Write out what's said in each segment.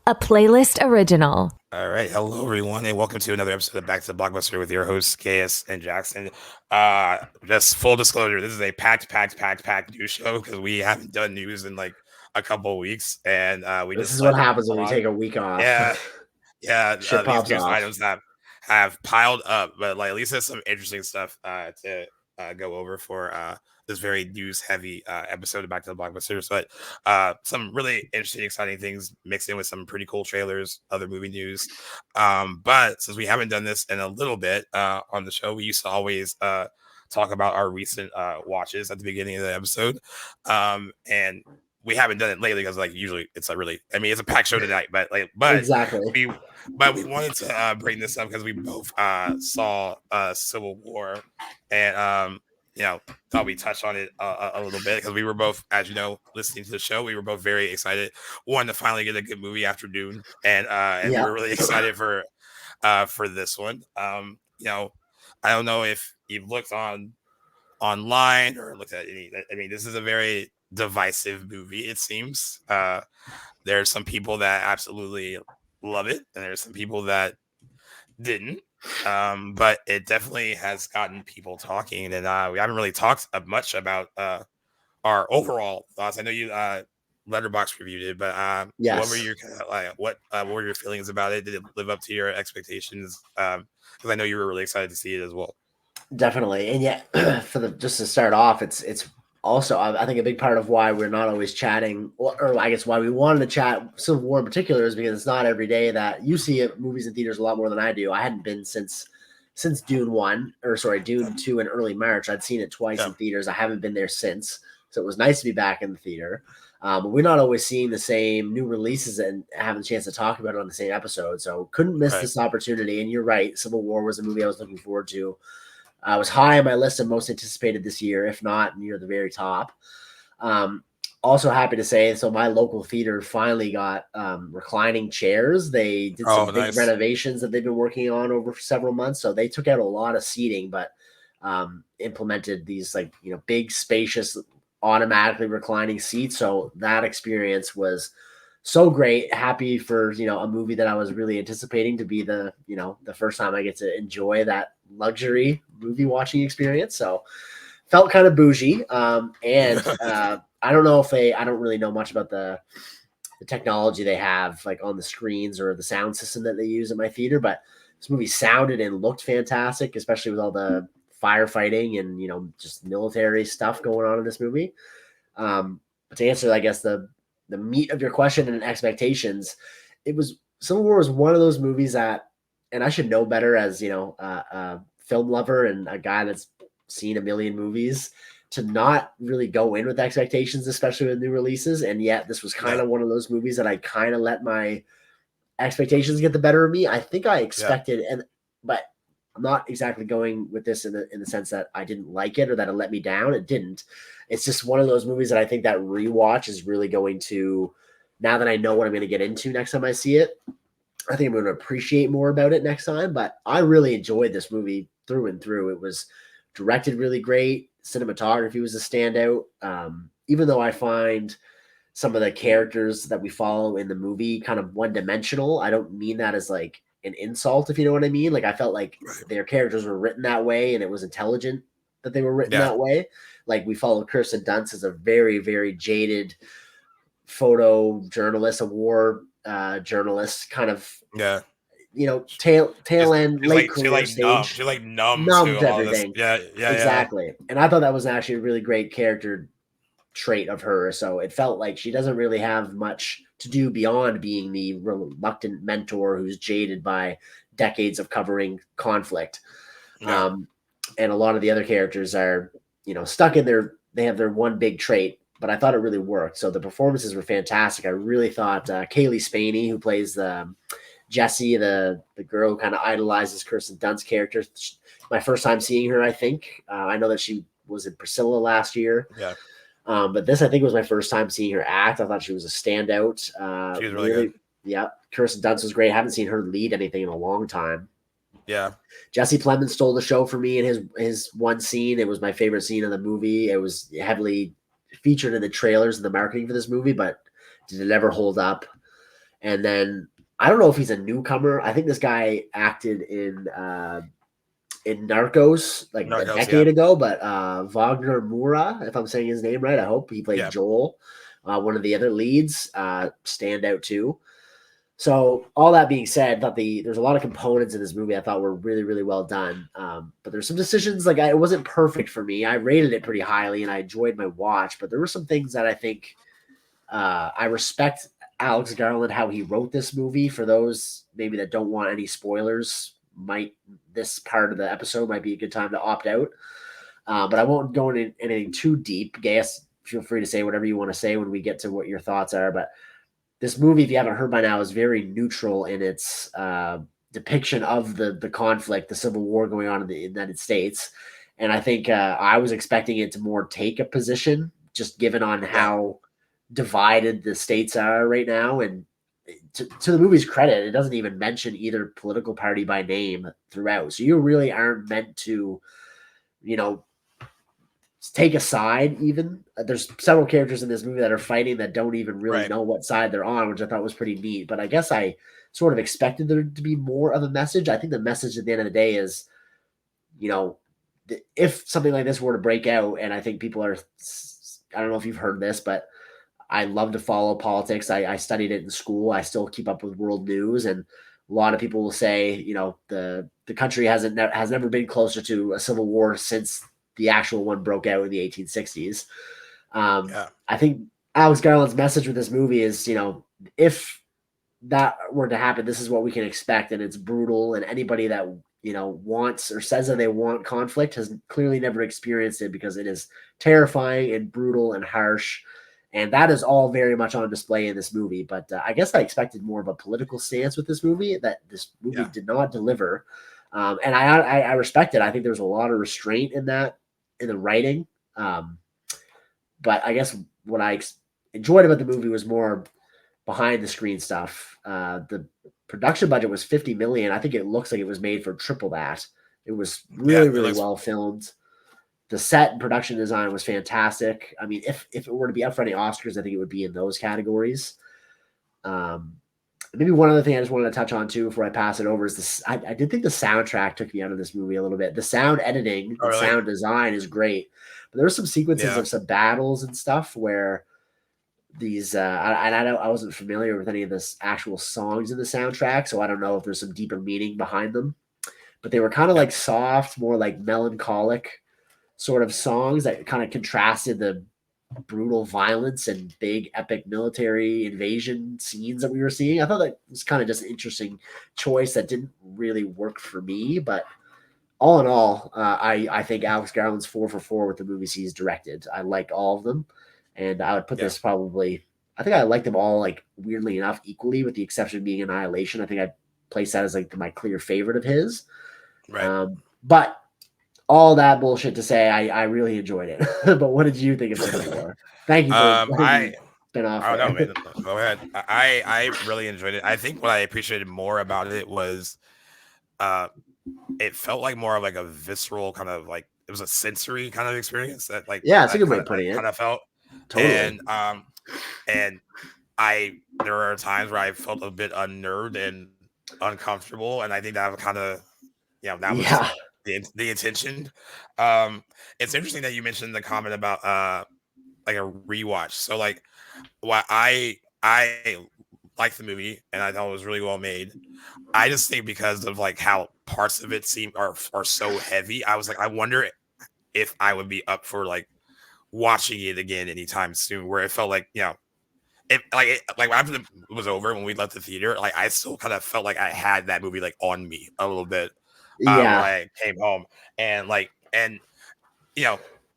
a playlist original. All right. Hello, everyone, and welcome to another episode of Back to the Blockbuster with your hosts, KS and Jackson. Just full disclosure, this is a packed news show because we haven't done news in like a couple of weeks, and we This just is what let happens a when we lot. take a week off. Yeah, yeah. Shit These pops news off. items have piled up, but like at least there's some interesting stuff to go over for this very news heavy episode of Back to the Blockbusters. But some really interesting, exciting things mixed in with some pretty cool trailers, other movie news. But since we haven't done this in a little bit on the show, we used to always talk about our recent watches at the beginning of the episode. And we haven't done it lately because like usually it's it's a packed show tonight, but Exactly. we we wanted to bring this up because we both saw Civil War, and thought we touched on it a little bit because we were both, as you know, listening to the show. We were both very excited, one to finally get a good movie after Dune, and we were really excited for this one. I don't know if you've looked online or looked at any. I mean, this is a very divisive movie. It seems there's some people that absolutely love it, and there's some people that didn't. But it definitely has gotten people talking, and we haven't really talked much about our overall thoughts. I know you Letterbox reviewed it, but Yes. what were your what were your feelings about it? Did it live up to your expectations? Because I know you were really excited to see it as well. Definitely, and yet just to start off, it's also I think a big part of why we're not always chatting, or I guess why we wanted to chat Civil War in particular, is because it's not every day that you see movies in theaters a lot more than I do. I hadn't been since Dune 2 in early March. I'd seen it twice in theaters. I haven't been there since, so it was nice to be back in the theater. But we're not always seeing the same new releases and having a chance to talk about it on the same episode, so couldn't miss this opportunity. And you're right, Civil War was a movie I was looking forward to. I was high on my list of most anticipated this year, if not near the very top. Also happy to say, so my local theater finally got reclining chairs. They did some big renovations that they've been working on over several months. So they took out a lot of seating, but implemented these big, spacious, automatically reclining seats. So that experience was so great. Happy for a movie that I was really anticipating to be the first time I get to enjoy that luxury movie watching experience. So felt kind of bougie. And I don't know if I don't really know much about the technology they have like on the screens or the sound system that they use at my theater, but this movie sounded and looked fantastic, especially with all the firefighting and just military stuff going on in this movie. But to answer, I guess the meat of your question and expectations, Civil War was one of those movies that, and I should know better as a film lover and a guy that's seen a million movies, to not really go in with expectations, especially with new releases. And yet this was kind of one of those movies that I kind of let my expectations get the better of me. I think I expected, but I'm not exactly going with this in the sense that I didn't like it or that it let me down. It didn't. It's just one of those movies that I think that rewatch is really going to, now that I know what I'm going to get into next time I see it, I think I'm going to appreciate more about it next time. But I really enjoyed this movie through and through. It was directed really great. Cinematography was a standout. Even though I find some of the characters that we follow in the movie kind of one-dimensional, I don't mean that as like an insult, if you know what I mean. Like I felt like their characters were written that way, and it was intelligent that they were written that way. Like we followed Kirsten Dunst as a very, very jaded photo journalist, a war journalist, kind of tail end, late career stage. She's like numb to everything. Exactly. And I thought that was actually a really great character trait of her. So it felt like she doesn't really have much to do beyond being the reluctant mentor who's jaded by decades of covering conflict. And a lot of the other characters are, stuck in they have their one big trait, but I thought it really worked. So the performances were fantastic. I really thought Kaylee Spaney, who plays the Jessie, the girl who kind of idolizes Kirsten Dunst's character. My first time seeing her, I think. I know that she was in Priscilla last year. Yeah. But this, I think, was my first time seeing her act. I thought she was a standout. She was really good. Yeah. Kirsten Dunst was great. I haven't seen her lead anything in a long time. Yeah. Jesse Plemons stole the show for me in his one scene. It was my favorite scene of the movie. It was heavily featured in the trailers and the marketing for this movie, but did it ever hold up? And then I don't know if he's a newcomer. I think this guy acted in Narcos like a decade ago, but Wagner Moura, if I'm saying his name right, I hope he played Joel, one of the other leads, stand out too. So all that being said, I thought there's a lot of components in this movie I thought were really, really well done. But there's some decisions like it wasn't perfect for me. I rated it pretty highly and I enjoyed my watch, but there were some things that I think I respect Alex Garland, how he wrote this movie. For those maybe that don't want any spoilers, this part of the episode might be a good time to opt out. But I won't go into anything too deep. Guess feel free to say whatever you want to say when we get to what your thoughts are. But this movie, if you haven't heard by now, is very neutral in its depiction of the conflict, the Civil War going on in the United States. And I think I was expecting it to more take a position, just given on how divided the states are right now. And to the movie's credit, it doesn't even mention either political party by name throughout. So you really aren't meant to, take a side even. There's several characters in this movie that are fighting that don't even really know what side they're on, which I thought was pretty neat. But I guess I sort of expected there to be more of a message. I think the message at the end of the day is, if something like this were to break out, and I think people are, I don't know if you've heard this, but I love to follow politics. I studied it in school. I still keep up with world news, and a lot of people will say, the country has never been closer to a civil war since the actual one broke out in the 1860s. I think Alex Garland's message with this movie is, if that were to happen, this is what we can expect, and it's brutal. And anybody that wants or says that they want conflict has clearly never experienced it, because it is terrifying and brutal and harsh. And that is all very much on display in this movie. But I guess I expected more of a political stance with this movie that this movie did not deliver. And I respect it. I think there's a lot of restraint in that, in the writing. But I guess what I enjoyed about the movie was more behind the screen stuff. The production budget was $50 million. I think it looks like it was made for triple that. It was really well filmed. The set and production design was fantastic. I mean, if it were to be up for any Oscars, I think it would be in those categories. Maybe one other thing I just wanted to touch on too before I pass it over is this. I did think the soundtrack took me out of this movie a little bit. The sound editing, the sound design is great, but there were some sequences of some battles and stuff where these I wasn't familiar with any of the actual songs in the soundtrack, so I don't know if there's some deeper meaning behind them. But they were kind of like soft, more like melancholic sort of songs that kind of contrasted the brutal violence and big epic military invasion scenes that we were seeing. I thought that was kind of just an interesting choice that didn't really work for me, but all in all, I think Alex Garland's 4 for 4 with the movies he's directed. I liked all of them, and I would put this probably, I think I liked them all, like, weirdly enough, equally, with the exception of being Annihilation. I think I place that as like my clear favorite of his. But all that bullshit to say, I really enjoyed it. But what did you think of Civil War? Thank you for been off. Oh, no, man. Go ahead. I really enjoyed it. I think what I appreciated more about it was it felt like more of like a visceral kind of, like, it was a sensory kind of experience that, like, it's a good way of putting it. Kind of felt totally. And there are times where I felt a bit unnerved and uncomfortable, and I think that kind of that was the intention. It's interesting that you mentioned the comment about like a rewatch. So, like, why I liked the movie and I thought it was really well made. I just think because of like how parts of it are so heavy, I was like, I wonder if I would be up for like watching it again anytime soon, where it felt like, like after it was over, when we left the theater, like I still kind of felt like I had that movie like on me a little bit when I came home, and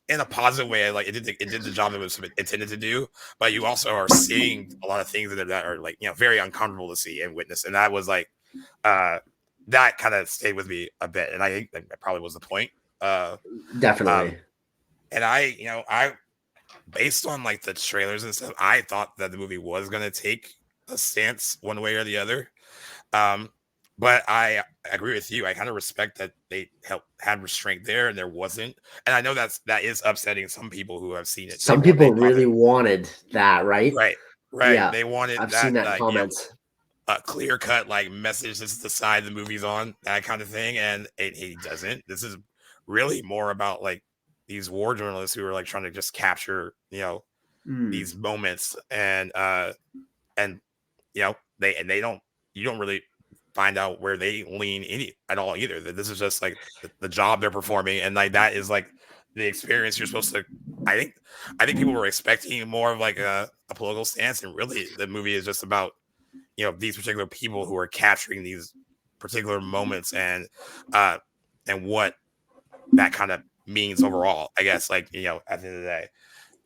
in a positive way, like it did the job it was intended to do, but you also are seeing a lot of things that are like, very uncomfortable to see and witness, and that was like that kind of stayed with me a bit, and I think that probably was the point. Definitely. And I based on like the trailers and stuff, I thought that the movie was going to take a stance one way or the other. But I agree with you. I kind of respect that they had restraint there and there wasn't. And I know that is upsetting some people who have seen it. Some people really wanted that, right? Right. Yeah, they wanted I've seen that in comments. a clear cut like message. This is the side the movie's on, that kind of thing, and he doesn't. This is really more about like these war journalists who are like trying to just capture these moments, and they don't you don't really find out where they lean any at all either. That this is just like the job they're performing, and like that is like the experience you're supposed to. I think people were expecting more of like a political stance, and really the movie is just about these particular people who are capturing these particular moments and what that kind of means overall, I guess, like at the end of the day.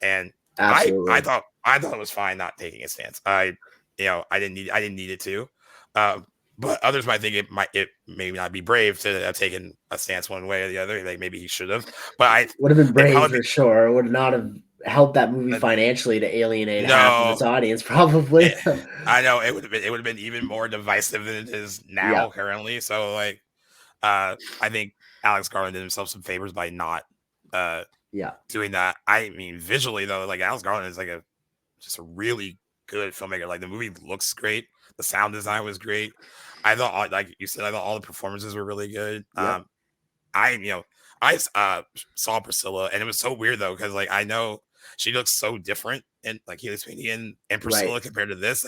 And Absolutely. I thought it was fine not taking a stance. I didn't need it to. But others might think it may not be brave to have taken a stance one way or the other. Like maybe he should have, but I would have been brave for sure. It would not have helped that movie financially to alienate half of its audience, probably. I know it would have been even more divisive than it is now currently. So like, I think Alex Garland did himself some favors by not doing that. I mean, visually though, like Alex Garland is like just a really good filmmaker. Like the movie looks great. The sound design was great. I thought, like you said, all the performances were really good. Yep. I saw Priscilla, and it was so weird though because like I know she looks so different in like Gillespie and Priscilla compared to this.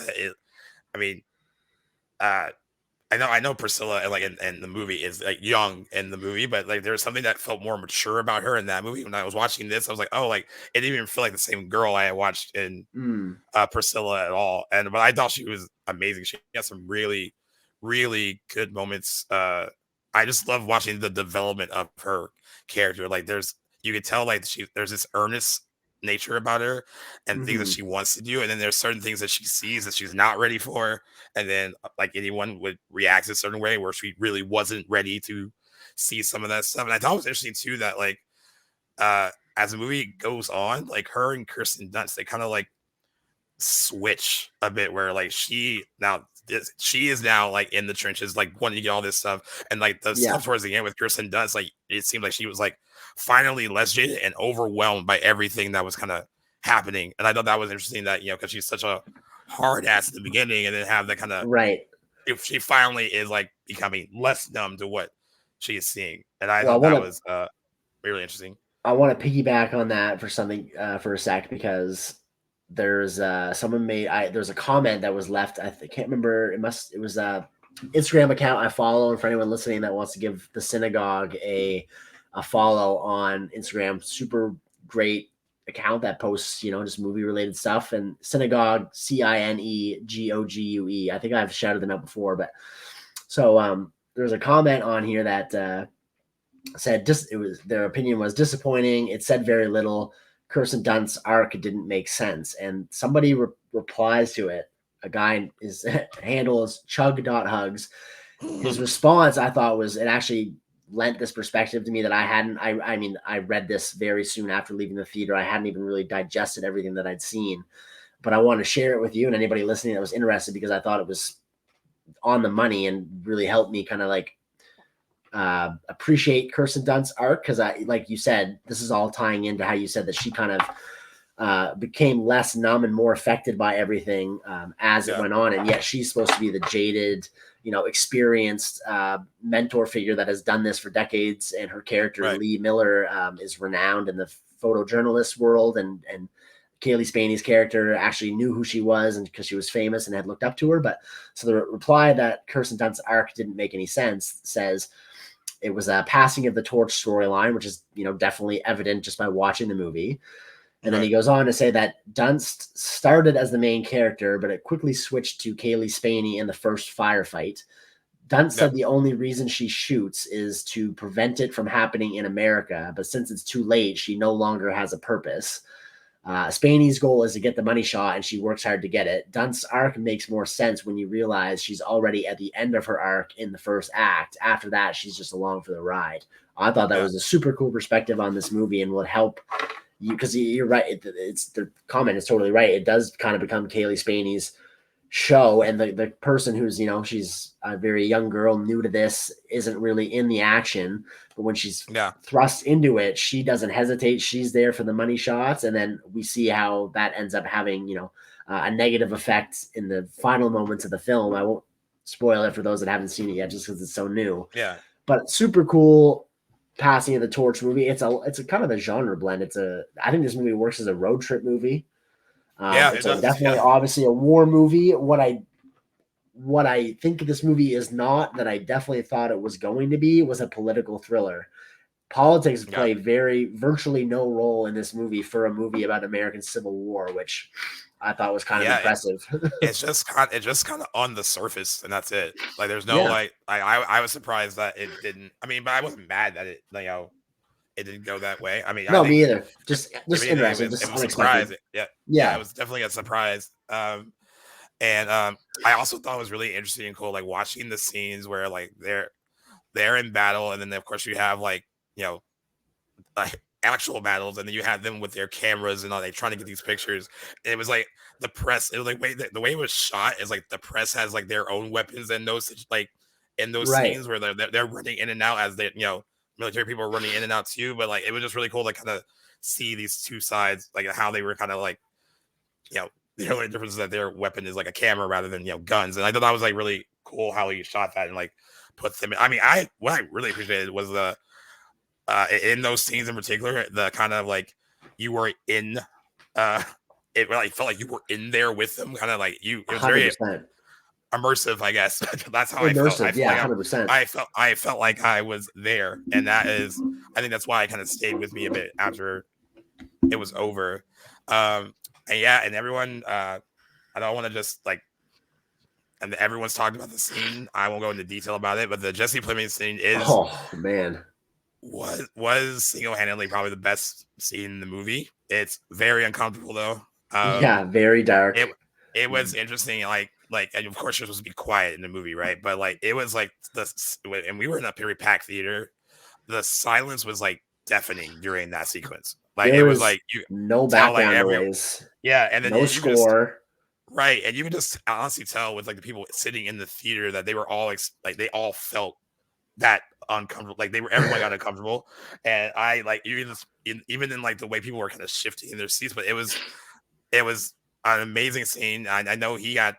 I know Priscilla and the movie is like young in the movie, but like there was something that felt more mature about her in that movie. When I was watching this, I was like, oh, like it didn't even feel like the same girl I had watched in Priscilla at all. But I thought she was amazing. She had some really, really good moments. I just love watching the development of her character. Like you could tell like there's this earnest nature about her and things that she wants to do, and then there's certain things that she sees that she's not ready for, and then like anyone would react a certain way where she really wasn't ready to see some of that stuff. And I thought it was interesting too that like as the movie goes on, like her and Kirsten Dunst, they kind of like switch a bit where like she is now like in the trenches, like wanting to get all this stuff, and like the stuff towards the end with Kirsten Dunst, like it seemed like she was like finally less jaded and overwhelmed by everything that was kind of happening. And I thought that was interesting that because she's such a hard ass at the beginning, and then have that kind of if she finally is like becoming less numb to what she is seeing. And I thought that was really interesting. I want to piggyback on that for something for a sec, because there's there's a comment that was left. I can't remember. It was a Instagram account I follow, and for anyone listening that wants to give the Synagogue a follow on Instagram, super great account that posts just movie related stuff. And Synagogue, Cinegogue. I think I've shouted them out before, but so there's a comment on here that said their opinion was disappointing. It said very little. Kirsten Dunst's arc didn't make sense. And somebody replies to it. A guy, his handle is chug.hugs. His response, I thought, was it actually lent this perspective to me that I hadn't. I mean, I read this very soon after leaving the theater. I hadn't even really digested everything that I'd seen. But I want to share it with you and anybody listening that was interested, because I thought it was on the money and really helped me kind of like appreciate Kirsten Dunst's arc, because like you said, this is all tying into how you said that she kind of became less numb and more affected by everything as it went on, and yet she's supposed to be the jaded, experienced mentor figure that has done this for decades, and her character Lee Miller is renowned in the photojournalist world, and Kaylee Spaney's character actually knew who she was, and because she was famous and had looked up to her. But so the reply that Kirsten Dunst's arc didn't make any sense says it was a passing of the torch storyline, which is, definitely evident just by watching the movie. And then he goes on to say that Dunst started as the main character, but it quickly switched to Kaylee Spaney in the first firefight. Dunst said the only reason she shoots is to prevent it from happening in America, but since it's too late, she no longer has a purpose. Spaney's goal is to get the money shot, and she works hard to get it. Dunst's arc makes more sense when you realize she's already at the end of her arc in the first act. After that, she's just along for the ride. I thought that was a super cool perspective on this movie, and would help you, because you're right. It's the comment is totally right. It does kind of become Kaylee Spaney's show, and the person who's she's a very young girl, new to this, isn't really in the action, but when she's thrust into it, she doesn't hesitate. She's there for the money shots, and then we see how that ends up having a negative effect in the final moments of the film. I won't spoil it for those that haven't seen it yet, just because it's so new. Yeah. But super cool passing of the torch movie. It's a kind of a genre blend. I think this movie works as a road trip movie. It's definitely obviously a war movie. What I think this movie is not, that I definitely thought it was going to be, was a political thriller. Politics played virtually no role in this movie for a movie about American Civil War, which I thought was kind of impressive. It's just kind of on the surface, and that's it. Like, there's no I was surprised that it didn't. I mean, but I wasn't mad that it it didn't go that way. I mean, no, me either. Just interesting. It was surprising. Yeah, it was definitely a surprise. And I also thought it was really interesting and cool, like watching the scenes where like they're in battle, and then of course you have like actual battles, and then you have them with their cameras and all, they trying to get these pictures. And it was like the press. It was like the way it was shot is like the press has like their own weapons and those in those scenes where they're running in and out as they military people are running in and out too. But like it was just really cool to kind of see these two sides, like how they were kind of like the only difference is that their weapon is like a camera rather than guns. And I thought that was like really cool how he shot that and like put them in. I mean, what I really appreciated was the in those scenes in particular, the kind of like you were in it really felt like you were in there with them, kind of like it was 100%. Very immersive, I guess. That's how I felt. 100%. I felt like I was there, and I think that's why it kind of stayed with me a bit after it was over. And everyone, I don't want to just and everyone's talked about the scene. I won't go into detail about it, but the Jesse Plemons scene was single-handedly probably the best scene in the movie. It's very uncomfortable though. Very dark. It was interesting, and of course you're supposed to be quiet in the movie, right? But like it was like and we were in a very packed theater. The silence was like deafening during that sequence. Like it was like no background noise. Yeah, and then no score. Right, and you can just honestly tell with like the people sitting in the theater that they were all they all felt that uncomfortable. Like everyone got uncomfortable, and I like even in like the way people were kind of shifting in their seats. But it was an amazing scene. I know he got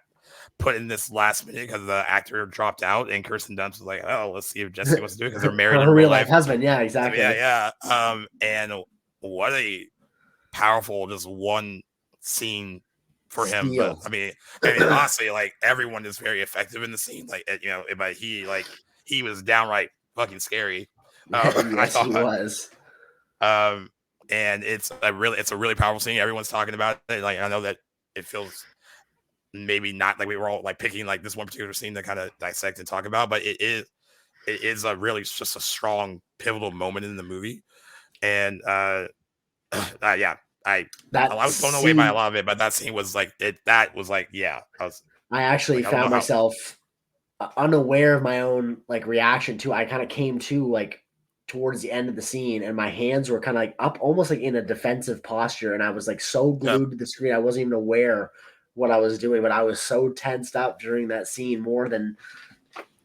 put in this last minute because the actor dropped out, and Kirsten Dunst was like, "Oh, let's see if Jesse wants to do it," because they're married in real life husband. Yeah, exactly. Yeah. And what a powerful just one scene for him. But I mean, honestly, like everyone is very effective in the scene. Like but he was downright fucking scary. I thought he was. And it's a really powerful scene. Everyone's talking about it. Like I know that it feels maybe not like we were all like picking like this one particular scene to kind of dissect and talk about, but it is a really just a strong pivotal moment in the movie. And I was blown away by a lot of it, but that scene was like I actually found myself unaware of my own like reaction to. I kind of came to like towards the end of the scene, and my hands were kind of like up, almost like in a defensive posture, and I was like so glued to the screen, I wasn't even aware what I was doing, but I was so tensed up during that scene more than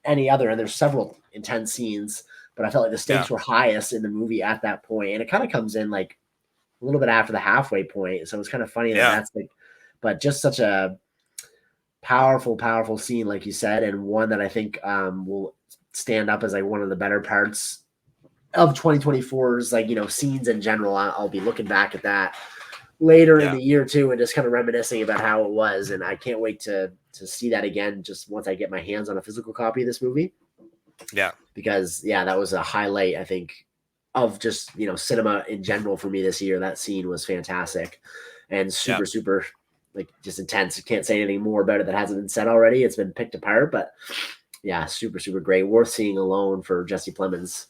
any other. And there's several intense scenes, but I felt like the stakes were highest in the movie at that point, and it kind of comes in like a little bit after the halfway point. So it's kind of funny that's like, but just such a powerful scene, like you said, and one that I think will stand up as like one of the better parts of 2024's like scenes in general. I'll be looking back at that later in the year too, and just kind of reminiscing about how it was. And I can't wait to see that again just once I get my hands on a physical copy of this movie. Yeah, because that was a highlight, I think, of just cinema in general for me this year. That scene was fantastic and super like just intense. You can't say anything more about it that hasn't been said already. It's been picked apart, but super great, worth seeing alone for Jesse Plemons.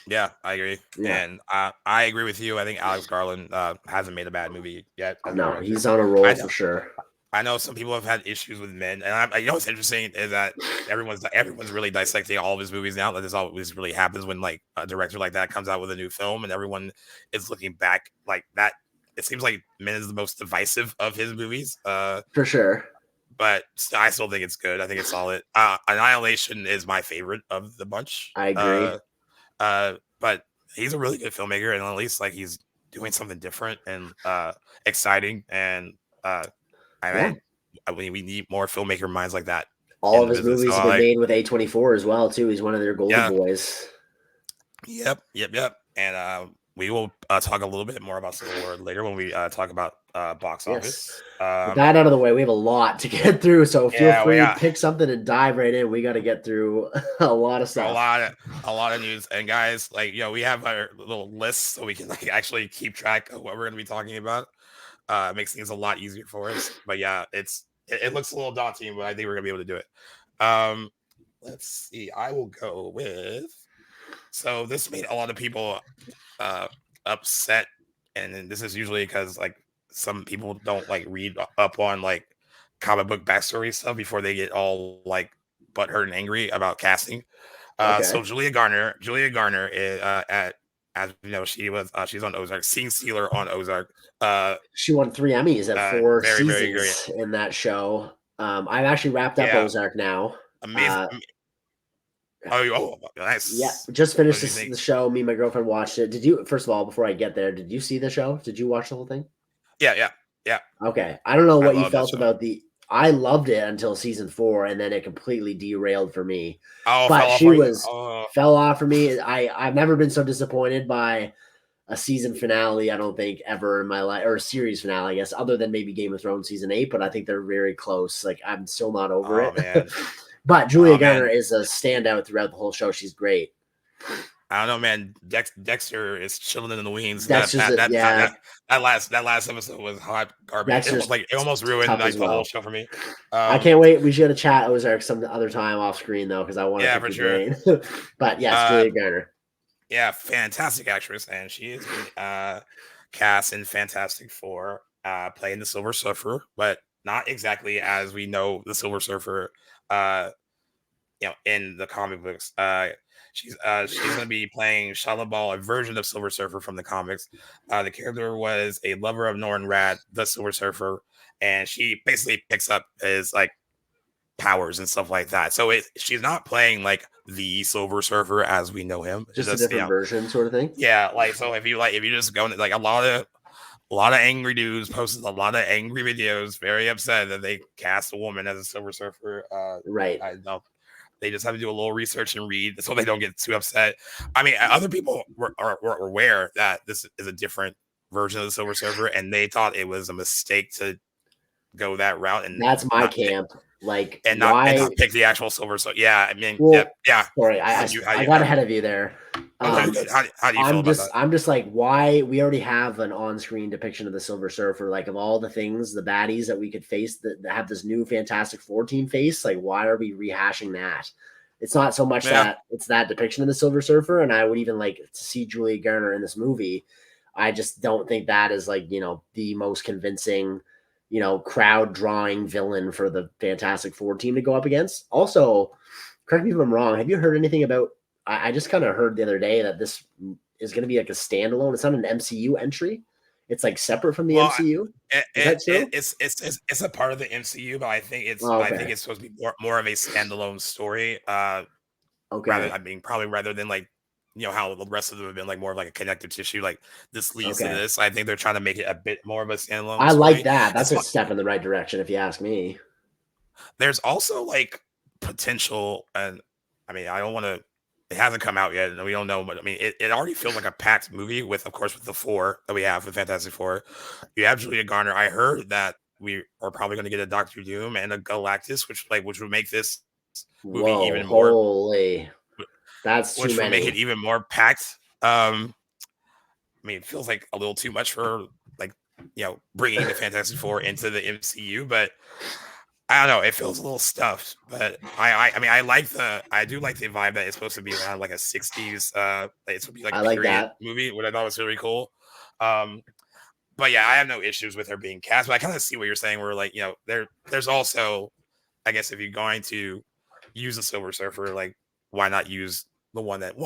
Yeah, I agree. And I agree with you. I think Alex Garland hasn't made a bad movie yet. No, he's on a roll for sure. I know some people have had issues with Men, and what's interesting is that everyone's really dissecting all of his movies now. That this always really happens when like a director like that comes out with a new film, and everyone is looking back like that. It seems like Men is the most divisive of his movies, for sure. But I still think it's good. I think it's solid. Annihilation is my favorite of the bunch. I agree. But he's a really good filmmaker, and at least like he's doing something different and exciting, and Yeah. I mean, we need more filmmaker minds like that. All in of the his business. movies So, have been like, made with A24 as well, too. He's one of their golden yeah, boys. yep. And we will talk a little bit more about Civil War later when we talk about box Yes. office. With that out of the way, we have a lot to get through. So feel Yeah, we free to got pick something and dive right in. We got to get through a lot of stuff. a lot of news. And guys, like, we have our little list so we can like actually keep track of what we're going to be talking about. It makes things a lot easier for us. But yeah, it looks a little daunting, but I think we're gonna be able to do it. Let's see. I will go with. So this made a lot of people upset, and then this is usually because like some people don't like read up on like comic book backstory stuff before they get all like butthurt and angry about casting. Okay. So Julia Garner is at as you know, she's on Ozark, scene stealer on Ozark. She won 3 Emmys at 4 Very, very great. seasons in that show. I've actually wrapped up Yeah, Ozark now. amazing. Oh, nice. Yeah, just What finished did you think? the show. Me and my girlfriend watched it. Did you? First of all, before I get there, did you see the show? Did you watch the whole thing? Yeah. Okay, I don't know I what you love that felt show. about the. I loved it until season 4, and then it completely derailed for me. Oh, But fell off she for you? was Oh, fell off for me. I've never been so disappointed by a season finale. I don't think ever in my life, or a series finale, I guess, other than maybe Game of Thrones season 8. But I think they're very close. Like I'm still not over it. man. But Julia Garner Man. is a standout throughout the whole show. She's great. I don't know, man. Dexter is chilling in the wings. Dexter's That last episode was hot garbage. Dexter's It almost ruined tough like as the whole well. show for me. I can't wait. We should chat Ozark some other time off screen though, because I want to Yeah, pick for your sure. brain. But yes, Julia Garner. Yeah, fantastic actress, and she is cast in Fantastic Four, playing the Silver Surfer, but not exactly as we know the Silver Surfer. In the comic books. She's going to be playing Shalabal, a version of Silver Surfer from the comics. The character was a lover of Norrin Rad, the Silver Surfer, and she basically picks up his like powers and stuff like that. So she's not playing like the Silver Surfer as we know him. Just a different version, sort of thing. Yeah, like so if you just go into like a lot of angry dudes posted a lot of angry videos, very upset that they cast a woman as a Silver Surfer. Right. I know. They just have to do a little research and read so they don't get too upset. I mean, other people were aware that this is a different version of the Silver Surfer, and they thought it was a mistake to go that route. And that's my camp. Like, and not pick the actual Silver Surfer. Yeah, I mean, yeah. Sorry, I got ahead of you there. How do you feel about that? I'm just like, why? We already have an on-screen depiction of the Silver Surfer. Like, of all the things, the baddies that we could face that have this new Fantastic Four team face, like, why are we rehashing that? It's not so much that it's that depiction of the Silver Surfer, and I would even like to see Julia Garner in this movie. I just don't think that is like, the most convincing, crowd drawing villain for the Fantastic Four team to go up against. Also, correct me if I'm wrong. Have you heard anything about? I just kind of heard the other day that this is going to be like a standalone. It's not an MCU entry. It's like separate from the MCU. Is that true? It's a part of the MCU, but I think it's supposed to be more of a standalone story. Okay. Rather than like how the rest of them have been like more of like a connective tissue. Like this leads to this. I think they're trying to make it a bit more of a standalone. I like that. That's a step in the right direction, if you ask me. There's also like potential, and I mean, I don't want to. It hasn't come out yet, and we don't know. But I mean, it already feels like a packed movie with the 4 that we have with Fantastic Four. You have Julia Garner. I heard that we are probably going to get a Doctor Doom and a Galactus, which would make this movie even more. Holy, that's too many. Which would make it even more packed. I mean, it feels like a little too much for like bringing the Fantastic Four into the MCU, but. I don't know. It feels a little stuffed, but I mean, I do like the vibe that it's supposed to be around like a 60s. It's supposed to be like a period movie, which I thought was really cool. But yeah, I have no issues with her being cast. But I kind of see what you're saying. Where like there's also, I guess if you're going to use a Silver Surfer, like why not use the one that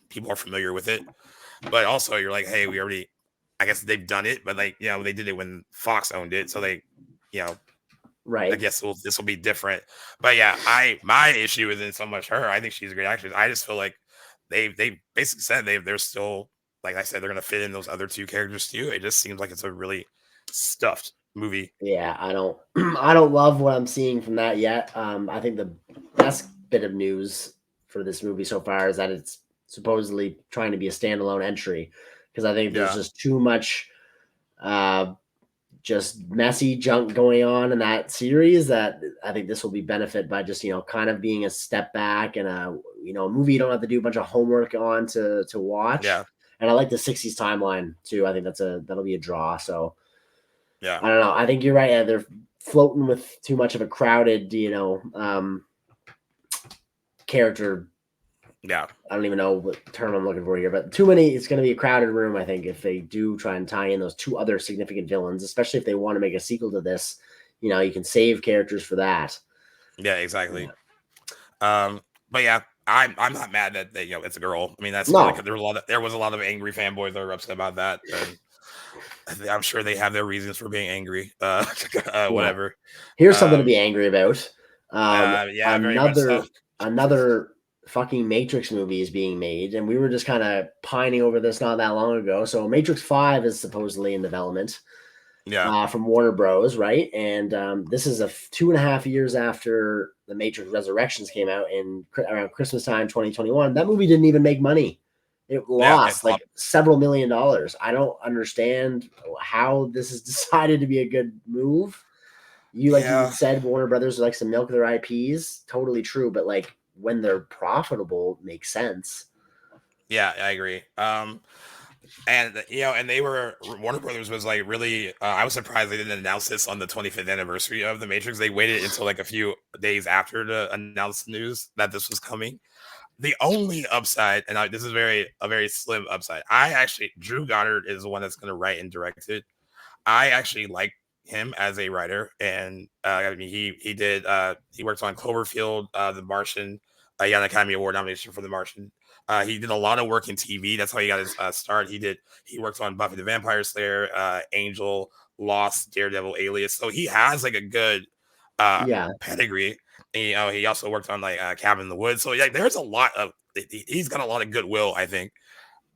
people are familiar with it, but also you're like, hey, I guess they've done it, but like they did it when Fox owned it, so they Right. I guess this will be different. But yeah, my issue isn't so much her. I think she's a great actress. I just feel like they basically said they're still, like I said, they're gonna fit in those other 2 characters too. It just seems like it's a really stuffed movie. Yeah, I don't I don't love what I'm seeing from that yet. I think the best bit of news for this movie so far is that it's supposedly trying to be a standalone entry because I think there's Yeah, just too much uh just messy junk going on in that series that I think this will be benefit by just kind of being a step back and a movie you don't have to do a bunch of homework on to watch. yeah, And I like the 60s timeline too. I think that'll be a draw. So yeah, I don't know. I think you're right. Yeah, they're floating with too much of a crowded, character. yeah, I don't even know what term I'm looking for here, but too many. It's going to be a crowded room. I think if they do try and tie in those two other significant villains, especially if they want to make a sequel to this, you can save characters for that. yeah, exactly. But yeah, I'm not mad that it's a girl. I mean, that's No, there was a lot of angry fanboys that were upset about that, and I'm sure they have their reasons for being angry. yeah. Whatever. Here's something to Um, be angry about. yeah, very much so. Another fucking Matrix movie is being made, and we were just kind of pining over this not that long ago. So Matrix 5 is supposedly in development Yeah, from Warner Bros. Right, and this is 2.5 years after the Matrix Resurrections came out in around Christmas time 2021. That movie didn't even make money. It yeah, it lost like flopped. several $1 million. I don't understand how this is decided to be a good move. You Yeah, said Warner Brothers likes to milk their IPs. Totally true, but like when they're profitable, makes sense. yeah, I agree. And and they were Warner Brothers was like really. I was surprised they didn't announce this on the 25th anniversary of the Matrix. They waited until like a few days after to announce news that this was coming. The only upside, and this is a very slim upside. Drew Goddard is the one that's going to write and direct it. I actually like him as a writer, and I mean he worked on Cloverfield, The Martian. He got an Academy Award nomination for The Martian. He did a lot of work in TV. That's how he got his start. He worked on Buffy the Vampire Slayer, Angel, Lost, Daredevil, Alias. So he has like a good Yeah, pedigree. And, he also worked on like Cabin in the Woods. So yeah, there's a lot of he's got a lot of goodwill, I think.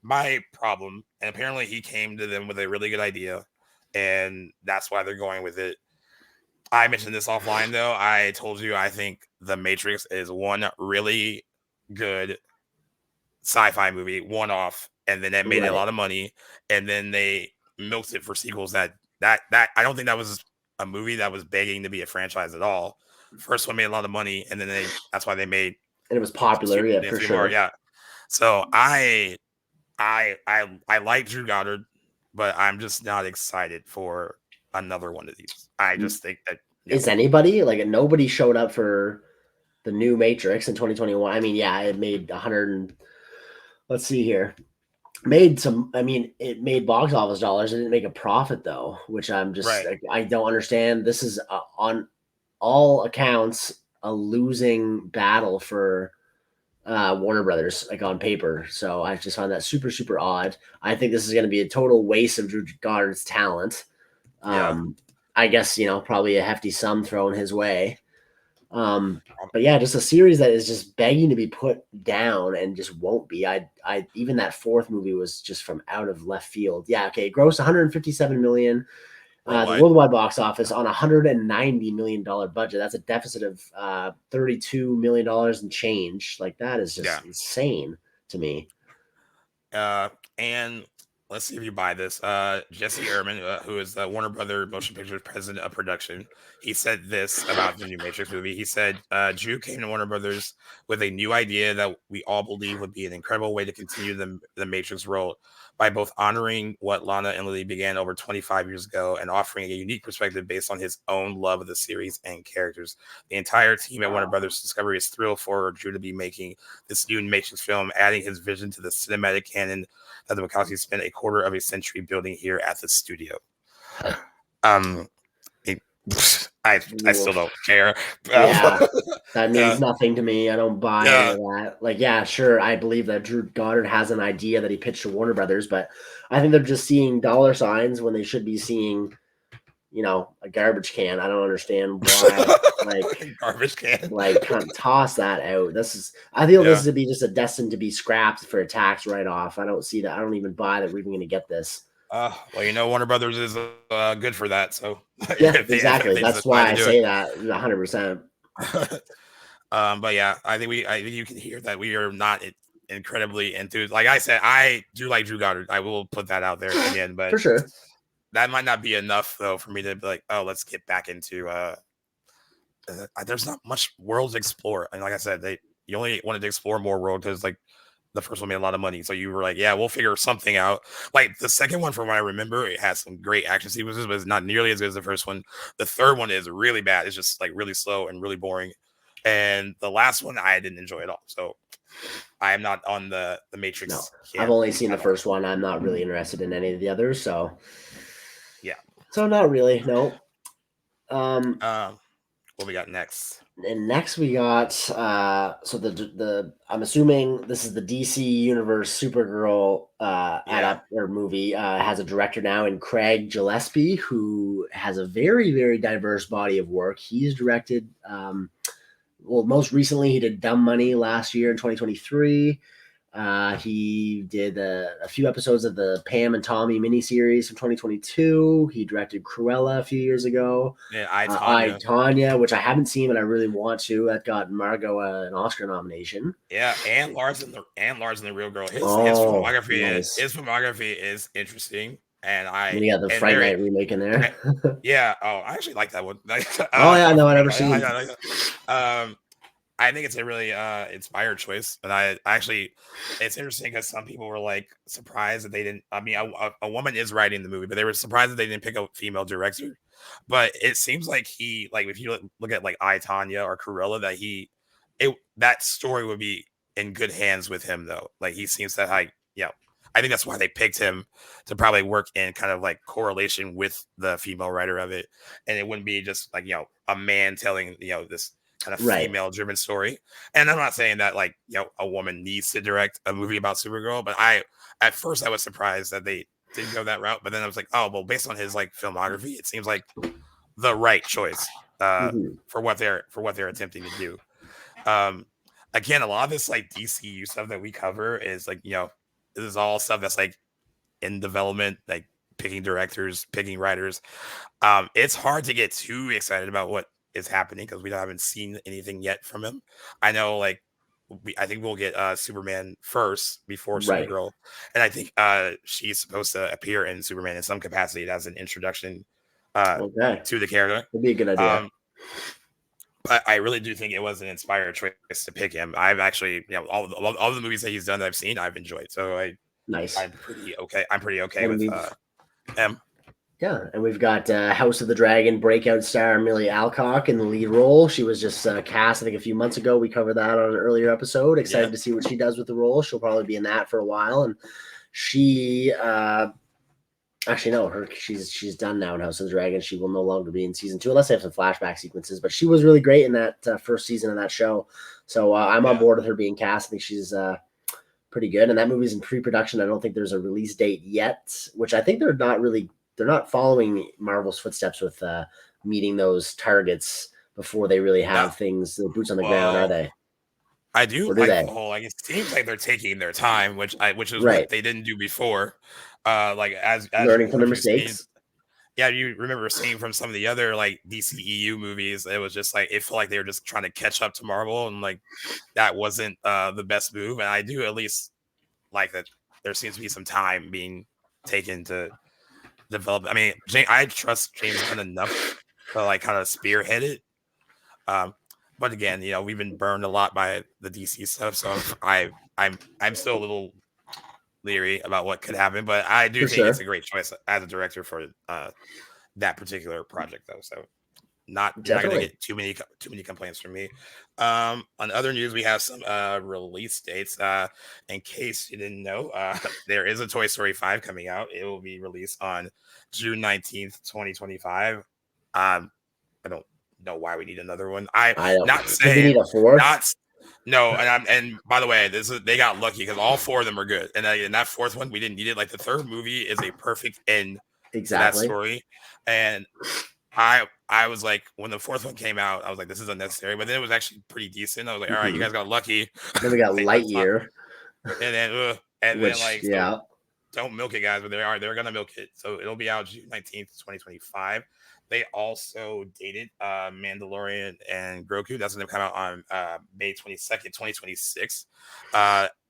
My problem, and apparently he came to them with a really good idea, and that's why they're going with it. I mentioned this offline though. I told you I think The Matrix is one really good sci-fi movie, one off, and then it made a right. lot of money, and then they milked it for sequels. That I don't think that was a movie that was begging to be a franchise at all. First one made a lot of money, and then that's why they made And it was popular, yeah, for three more. sure. Yeah. So I like Drew Goddard, but I'm just not excited for another one of these. I just think that Is anybody like nobody showed up for the new Matrix in 2021? I mean, yeah, it made 100. Let's see here. Made some. I mean, it made box office dollars. It didn't make a profit though, which I'm just right. like, I don't understand. This is on all accounts a losing battle for Warner Brothers, like on paper. So I just find that super, super odd. I think this is going to be a total waste of Drew Goddard's talent. Yeah. I guess, probably a hefty sum thrown his way. But yeah, just a series that is just begging to be put down and just won't be. I even that fourth movie was just from out of left field. Yeah, okay, it grossed 157 million. The Worldwide. worldwide box office on $190 million budget. That's a deficit of $32 million and change. Like that is just insane to me. And let's see if you buy this. Jesse Ehrman, who is the Warner Brother Motion Pictures president of production, he said this about the new Matrix movie. He said, Drew came to Warner Brothers with a new idea that we all believe would be an incredible way to continue the Matrix role by both honoring what Lana and Lily began over 25 years ago and offering a unique perspective based on his own love of the series and characters. The entire team at Warner Brothers Discovery is thrilled for Drew to be making this new Matrix film, adding his vision to the cinematic canon that the Wachowskis spent a quarter of a century building here at the studio. I still don't care. Yeah, that means nothing to me. I don't buy any of that. Like, yeah, sure, I believe that Drew Goddard has an idea that he pitched to Warner Brothers, but I think they're just seeing dollar signs when they should be seeing, a garbage can. I don't understand why. Like garbage can. Like, can't toss that out. I feel this is to be just a destined to be scrapped for a tax write-off. I don't see that. I don't even buy that we're even going to get this. Well, Warner Brothers is good for that. So Yeah, if exactly. they That's decide why to I do say that 100%. it. But yeah, I think you can hear that we are not incredibly enthused. Like I said, I do like Drew Goddard. I will put that out there again, but For sure. that might not be enough though for me to be like, oh, let's get back into. There's not much world to explore, and like I said, you only wanted to explore more world because like the first one made a lot of money, so you were like, yeah, we'll figure something out. Like the second one, from what I remember, it has some great action sequences, but it's not nearly as good as the first one. The third one is really bad. It's just like really slow and really boring. And the last one I didn't enjoy at all. So I am not on the Matrix. No, I've only seen the first one. I'm not really interested in any of the others. So yeah. So not really. No. What we got next? And next we got so the I'm assuming this is the DC Universe Supergirl movie has a director now in Craig Gillespie, who has a very, very diverse body of work. He's directed most recently he did Dumb Money last year in 2023. He did a few episodes of the Pam and Tommy miniseries from 2022. He directed Cruella a few years ago. Yeah, I, Tonya, which I haven't seen, but I really want to. That got Margot an Oscar nomination. Yeah, and Lars and the Real Girl. His filmography is interesting. And you got the Fright Night remake in there. Yeah. Oh, I actually like that one. I never seen it. I think it's a really inspired choice, and it's interesting because some people were like surprised that they didn't. I mean, a woman is writing the movie, but they were surprised that they didn't pick a female director. But it seems like if you look at like I, Tonya or Cruella, that story would be in good hands with him though. Like he seems to I think that's why they picked him to probably work in kind of like correlation with the female writer of it, and it wouldn't be just like a man telling this kind of female driven story. And I'm not saying that like a woman needs to direct a movie about Supergirl, but at first I was surprised that they didn't go that route, but then I was like, oh well, based on his like filmography, it seems like the right choice for what they're attempting to do. Again, a lot of this like DCU stuff that we cover is like this is all stuff that's like in development, like picking directors, picking writers. It's hard to get too excited about what is happening because we haven't seen anything yet from him. I know, like, I think we'll get Superman first before Supergirl, and I think she's supposed to appear in Superman in some capacity as an introduction to the character. Would be a good idea. But I really do think it was an inspired choice to pick him. I've actually, all the movies that he's done that I've seen, I've enjoyed. So I'm pretty okay. I'm pretty okay with him. Yeah, and we've got House of the Dragon breakout star Amelia Alcock in the lead role. She was just cast, I think, a few months ago. We covered that on an earlier episode. Excited to see what she does with the role. She'll probably be in that for a while. And she, she's done now in House of the Dragon. She will no longer be in season 2 unless they have some flashback sequences. But she was really great in that first season of that show. So I'm on board with her being cast. I think she's pretty good. And that movie's in pre-production. I don't think there's a release date yet, which I think they're not following Marvel's footsteps with meeting those targets before they really have the boots on the ground, are they? I do like the whole, like, it seems like they're taking their time, which is what they didn't do before. Like as learning from their mistakes. You remember seeing from some of the other like DCEU movies, it was just like it felt like they were just trying to catch up to Marvel, and like that wasn't the best move. And I do at least like that there seems to be some time being taken to develop. I mean, I trust James Gunn enough to like kind of spearhead it. But again, we've been burned a lot by the DC stuff, so I'm still a little leery about what could happen. But I do think it's a great choice as a director for that particular project, though. So not going to get too many complaints from me. On other news, we have some release dates. In case you didn't know, there is a Toy Story 5 coming out. It will be released on June 19th, 2025. I don't know why we need another one. I'm not saying we need a fourth. No, and by the way, they got lucky because all 4 of them are good, and in that 4th one we didn't need it. Like the 3rd movie is a perfect end to that story, and I was like, when the 4th one came out, I was like, this is unnecessary. But then it was actually pretty decent. I was like, all right, you guys got lucky. Then we got Lightyear. And then don't milk it, guys, but they're gonna milk it. So it'll be out June 19th, 2025. They also dated Mandalorian and Grogu. That's gonna come out on May 22nd, 2026.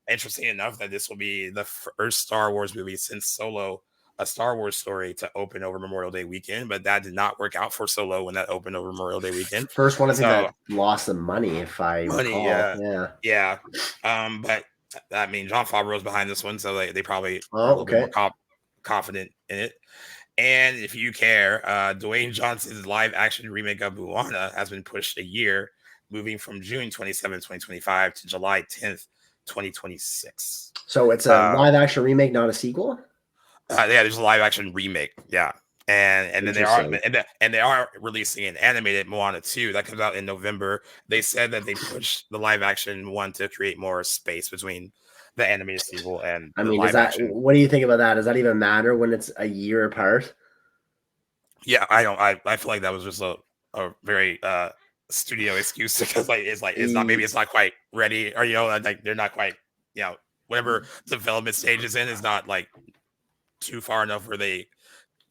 Interesting enough that this will be the first Star Wars movie since Solo, a Star Wars story, to open over Memorial Day weekend, but that did not work out for Solo when that opened over Memorial Day weekend. First one I think that lost some money, if I recall. Yeah. But I mean, Jon Favreau's behind this one, so they probably are a little bit more confident in it. And if you care, Dwayne Johnson's live action remake of Moana has been pushed a year, moving from June 27, 2025 to July 10th, 2026. So it's a live action remake, not a sequel? Yeah, there's a live action remake. Yeah. And then they are releasing an animated Moana 2 that comes out in November. They said that they pushed the live action one to create more space between the animated sequel and I mean, what do you think about that? Does that even matter when it's a year apart? Yeah, I feel like that was just a very studio excuse, because it's not quite ready, or like they're not quite, whatever development stage is in is not like too far enough where they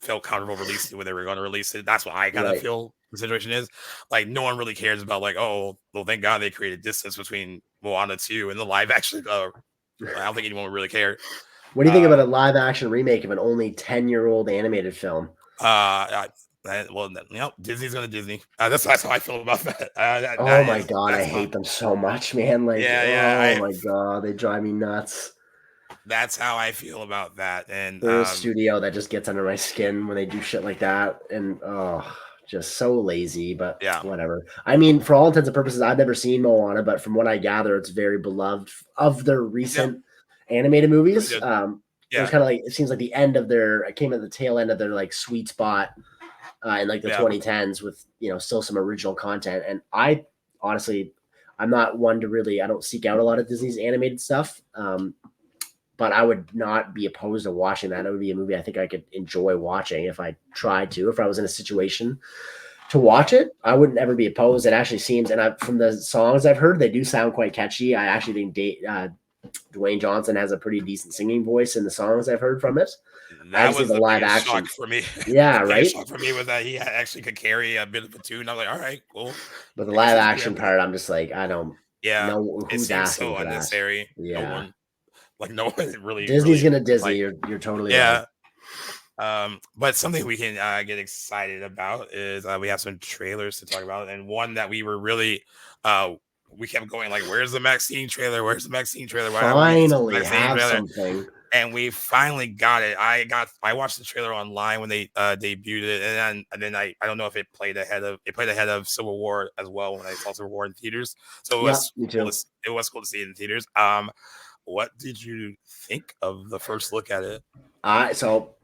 felt comfortable releasing it when they were going to release it. That's what I kind of feel the situation is. Like, no one really cares about, like, oh, well, thank God they created distance between Moana 2 and the live action. I don't think anyone would really care. What do you think about a live action remake of an only 10-year-old animated film? Disney's going to Disney. That's how I feel about that. Oh my God, I hate them so much, man. Like, my God, they drive me nuts. That's how I feel about that. And they're a studio that just gets under my skin when they do shit like that. And just so lazy, but whatever. I mean, for all intents and purposes, I've never seen Moana, but from what I gather, it's very beloved of their recent animated movies. It was kind of like, it seems like it came at the tail end of their like sweet spot in like the 2010s with, still some original content. And I honestly, I'm not one to really, I don't seek out a lot of Disney's animated stuff. But I would not be opposed to watching that. It would be a movie I think I could enjoy watching if I tried to. If I was in a situation to watch it, I wouldn't ever be opposed. It actually seems, and from the songs I've heard, they do sound quite catchy. I actually think Dwayne Johnson has a pretty decent singing voice in the songs I've heard from it. That was the live action shock for me. Yeah, right. Shock for me was that he actually could carry a bit of a tune. I was like, all right, cool. But the live action part, I'm just like, I don't know who's asking so for unnecessary. That. Yeah. No one really. Disney's gonna Disney. You're totally right. But something we can get excited about is we have some trailers to talk about, and one that we were really we kept going like, "Where's the MaXXXine trailer? Where's the MaXXXine trailer?" Finally have something, and we finally got it. I watched the trailer online when they debuted it, and then I don't know if it played ahead of Civil War as well when I saw Civil War in theaters. So it was cool to see it in theaters. What did you think of the first look at it? So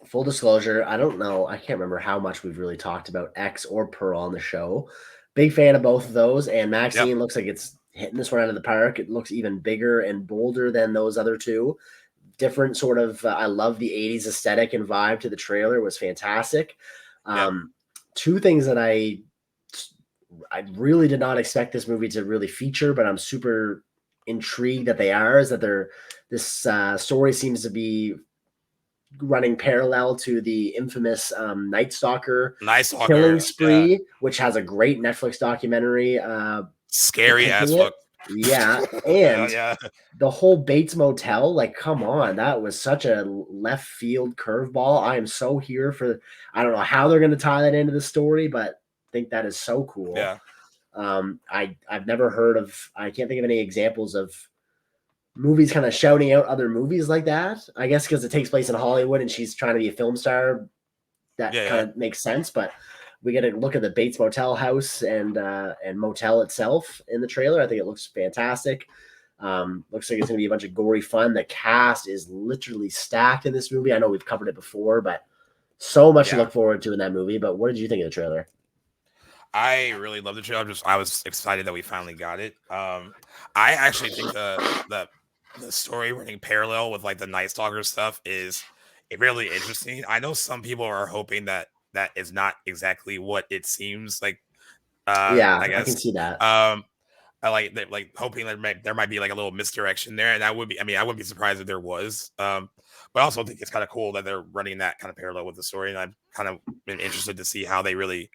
full disclosure, I don't know. I can't remember how much we've really talked about X or Pearl on the show. Big fan of both of those. And MaXXXine looks like it's hitting this one out of the park. It looks even bigger and bolder than those other two. Different sort of, I love the 80s aesthetic and vibe to the trailer. It was fantastic. Two things that I really did not expect this movie to really feature, but I'm super intrigued that they are, is that this story seems to be running parallel to the infamous Night Stalker killing spree, which has a great Netflix documentary. Scary as fuck. Yeah, and the whole Bates Motel, like, come on, that was such a left field curveball. I am so here for. I don't know how they're going to tie that into the story, but I think that is so cool. Yeah. I've never heard of. I can't think of any examples of movies kind of shouting out other movies like that. I guess because it takes place in Hollywood and she's trying to be a film star. That kind of makes sense, but we get to look at the Bates Motel house and motel itself in the trailer. I think it looks fantastic. Looks like it's going to be a bunch of gory fun. The cast is literally stacked in this movie. I know we've covered it before, but so much to look forward to in that movie. But what did you think of the trailer? I really love the trailer. I was excited that we finally got it. I actually think the story running parallel with like the Night Stalker stuff is really interesting. I know some people are hoping that is not exactly what it seems like. I guess I can see that. like hoping there might be like a little misdirection there, and I wouldn't be surprised if there was. But I also think it's kind of cool that they're running that kind of parallel with the story, and I've kind of been interested to see how they really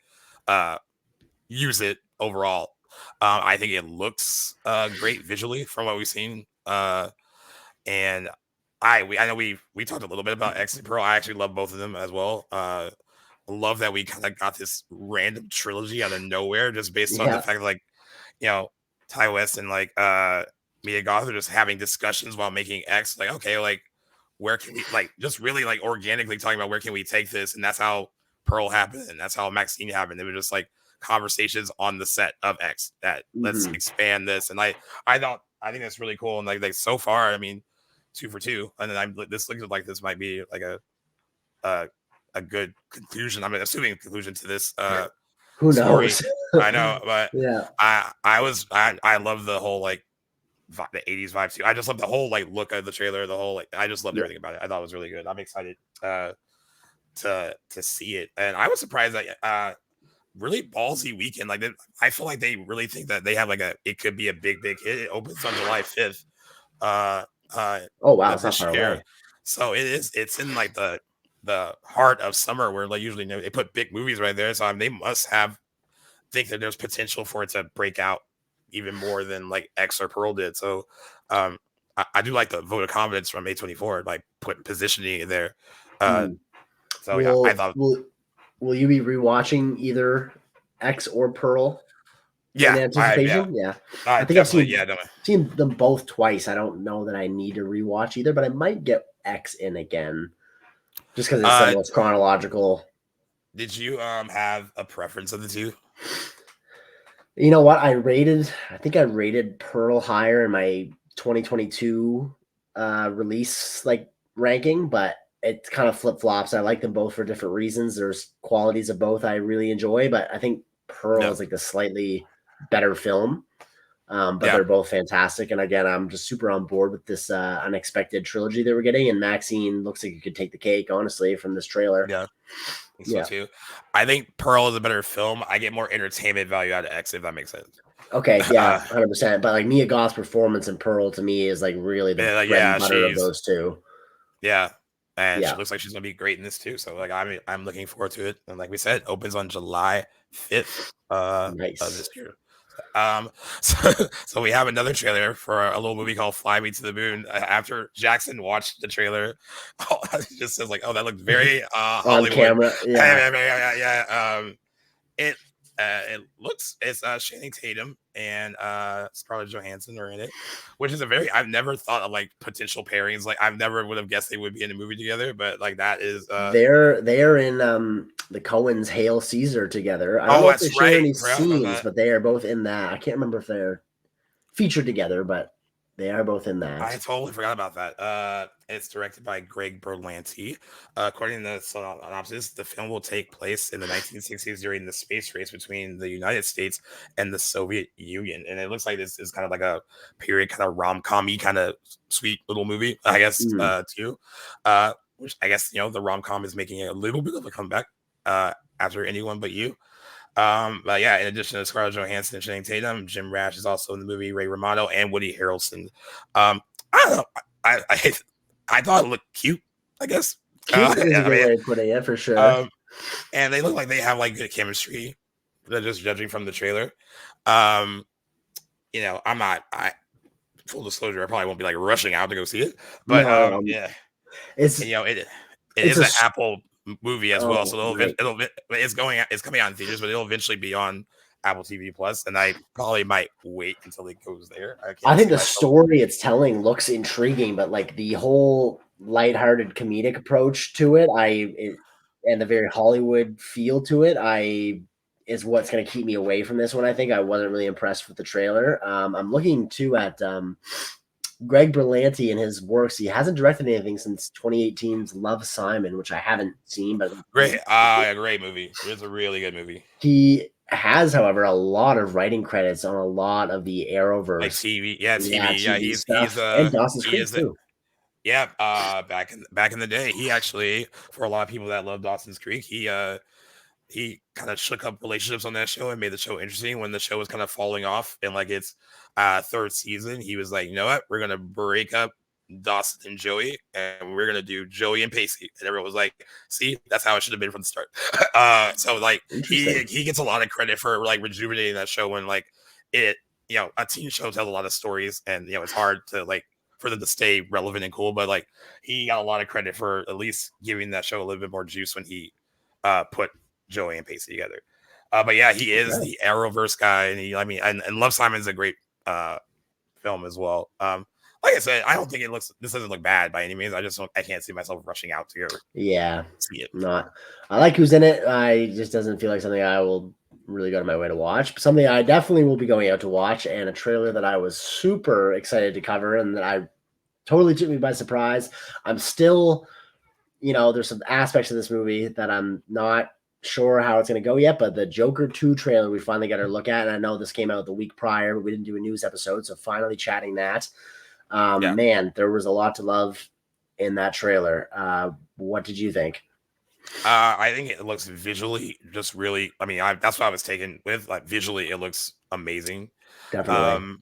use it overall. I think it looks great visually from what we've seen, and I know we talked a little bit about X and Pearl. I actually love both of them as well. Love that we kind of got this random trilogy out of nowhere just based on the fact that, Ty West and Mia Goth are just having discussions while making X. Like, okay, like where can we just really organically talking about where can we take this, and that's how Pearl happened, and that's how MaXXXine happened. It was just conversations on the set of X that let's expand this, and I think that's really cool. And like so far, I mean, 2 for 2, and then this looks like this might be a good conclusion. I'm assuming conclusion to this who story. knows. I know, but I love the whole the 80s vibe too. I just love the whole look of the trailer, the whole I just loved everything about it. I thought it was really good. I'm excited to see it, and I was surprised that really ballsy weekend. I feel like they really think that they have it could be a big hit. It opens on July 5th. Oh wow, it's not far away. So it's in the heart of summer where usually they put big movies right there. So they must think that there's potential for it to break out even more than X or Pearl did. So I do like the vote of confidence from A24, put positioning in there. I thought. Will you be rewatching either X or Pearl? Yeah, in anticipation. I think I've seen them both twice. I don't know that I need to rewatch either, but I might get X in again just because it's the most chronological. Did you have a preference of the two? You know what? I think I rated Pearl higher in my 2022 release ranking, but it kind of flip-flops. I like them both for different reasons. There's qualities of both I really enjoy, but I think Pearl is the slightly better film. But they're both fantastic. And again, I'm just super on board with this unexpected trilogy that we're getting. And MaXXXine looks like it could take the cake, honestly, from this trailer. Yeah. I think so too. I think Pearl is a better film. I get more entertainment value out of X, if that makes sense. Okay, yeah, 100%. But Mia Goth's performance in Pearl to me is really the bread and butter of those two. Yeah. And she looks like she's gonna be great in this too. So I'm looking forward to it. And like we said, it opens on July 5th of this year. So we have another trailer for a little movie called Fly Me to the Moon. After Jackson watched the trailer, he just says that looked very Hollywood. On camera. It's Channing Tatum and Scarlett Johansson are in it, which is I've never thought of potential pairings. I never would have guessed they would be in a movie together, but that is they're in the Coens' Hail Caesar together. I don't know if they share any scenes, but they are both in that. I can't remember if they're featured together, but they are both in that. I totally forgot about that. It's directed by Greg Berlanti. According to the synopsis, the film will take place in the 1960s during the space race between the United States and the Soviet Union. And it looks like this is kind of a period kind of rom-com-y kind of sweet little movie, I guess, too. Which I guess, the rom-com is making a little bit of a comeback after Anyone But You. But yeah, in addition to Scarlett Johansson and Channing Tatum, Jim Rash is also in the movie, Ray Romano and Woody Harrelson. I don't know. I thought it looked cute, I guess. Cute is a great way to put it, yeah, for sure. And they look like they have good chemistry. They're just judging from the trailer. I'm not. Full disclosure, I probably won't be rushing out to go see it. But it's it is an Apple movie as well, so it's coming out in theaters, but it'll eventually be on Apple TV Plus, and I probably might wait until it goes there. I think the story it's telling looks intriguing, but the whole lighthearted comedic approach to it, and the very Hollywood feel to it, is what's going to keep me away from this one. I think I wasn't really impressed with the trailer. I'm looking too at Greg Berlanti and his works. He hasn't directed anything since 2018's Love, Simon, which I haven't seen, but great movie. It's a really good movie. He has, however, a lot of writing credits on a lot of the Arrowverse, TV. He's and Dawson's Creek too. Yeah, back in the day, he actually, for a lot of people that love Dawson's Creek, he he kind of shook up relationships on that show and made the show interesting when the show was kind of falling off in like its third season. He was like, you know what, we're gonna break up Dawson and Joey, and we're gonna do Joey and Pacey. And everyone was like, see, that's how it should have been from the start. So like he gets a lot of credit for like rejuvenating that show when like it, you know, a teen show tells a lot of stories, and you know, it's hard to like for them to stay relevant and cool, but like he got a lot of credit for at least giving that show a little bit more juice when he put Joey and Pacey together. But yeah, he is the Arrowverse guy, and he, I mean, and Love Simon's a great film as well. Like I said, I don't think this doesn't look bad by any means. I can't see myself rushing out to go see it. Not. I like who's in it. I just doesn't feel like something I will really go to my way to watch. But something I definitely will be going out to watch, and a trailer that I was super excited to cover, and that I totally took me by surprise. I'm still, you know, there's some aspects of this movie that I'm not sure how it's going to go yet, but the Joker 2 trailer we finally got to look at, and I know this came out the week prior, but we didn't do a news episode, so finally chatting that. Man, there was a lot to love in that trailer. What did you think? I think it looks visually just really, I mean, that's what I was taken with. Like visually, it looks amazing. Definitely.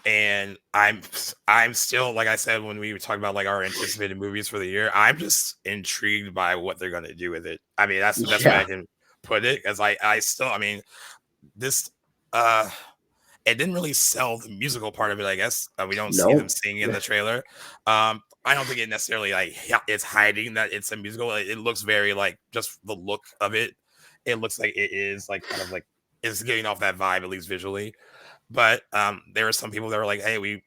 And I'm still, like I said, when we were talking about like our anticipated movies for the year, I'm just intrigued by what they're going to do with it. I mean, that's the best way I can put it. Because I still, I mean, this, it didn't really sell the musical part of it, I guess. We don't see them singing in the trailer. I don't think it necessarily like it's hiding that it's a musical. It looks very like just the look of it. It looks like it is like kind of like it's getting off that vibe, at least visually. But there are some people that were like, hey, we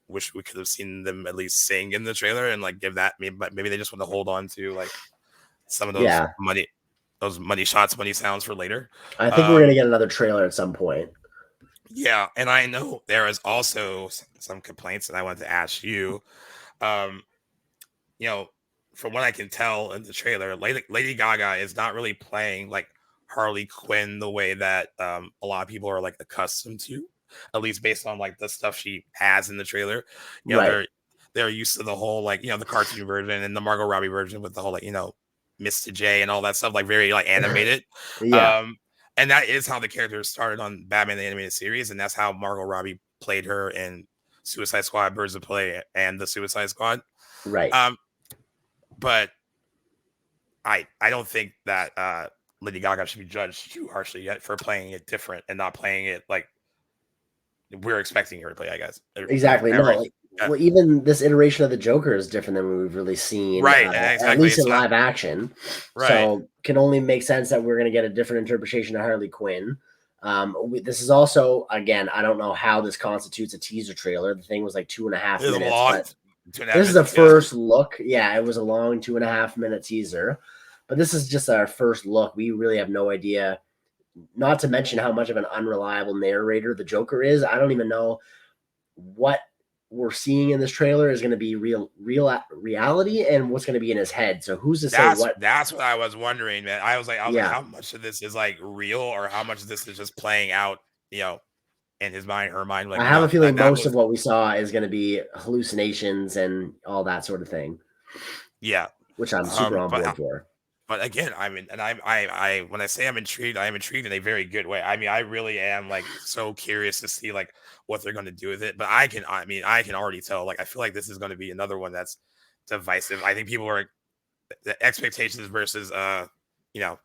wish we could have seen them at least sing in the trailer and like give that. But maybe they just want to hold on to like some of those money shots, money sounds for later. I think we're gonna get another trailer at some point. Yeah, and I know there is also some complaints, and I wanted to ask you. You know, from what I can tell in the trailer, Lady Gaga is not really playing like Harley Quinn the way that a lot of people are like accustomed to, at least based on like the stuff she has in the trailer. You know, they're used to the whole like, you know, the cartoon version and the Margot Robbie version with the whole like, you know, Mr. J and all that stuff, like very like animated. And that is how the character started on Batman the Animated Series, and that's how Margot Robbie played her in Suicide Squad, Birds of Prey, and the Suicide Squad. Right. But I don't think that Lady Gaga should be judged too harshly yet for playing it different and not playing it like we're expecting her to play, I guess. Exactly. Well, even this iteration of the Joker is different than we've really seen, right? Exactly. At least in live action, right? So can only make sense that we're going to get a different interpretation of Harley Quinn. This is also, again, I don't know how this constitutes a teaser trailer. The thing was like 2.5 minutes. This is the first look. Yeah, it was a long 2.5 minute teaser, but this is just our first look. We really have no idea. Not to mention how much of an unreliable narrator the Joker is. I don't even know what we're seeing in this trailer is going to be reality and what's going to be in his head. So who's to say what? That's what I was wondering, man. I was like, how much of this is like real, or how much of this is just playing out, you know, in his mind, her mind. Like, I have a feeling most of what we saw is going to be hallucinations and all that sort of thing. Yeah, which I'm super on board for. But again, I mean, and I when I say I'm intrigued in a very good way. I mean, I really am like so curious to see like what they're going to do with it. But I can already tell. Like, I feel like this is going to be another one that's divisive. I think people are the expectations versus you know,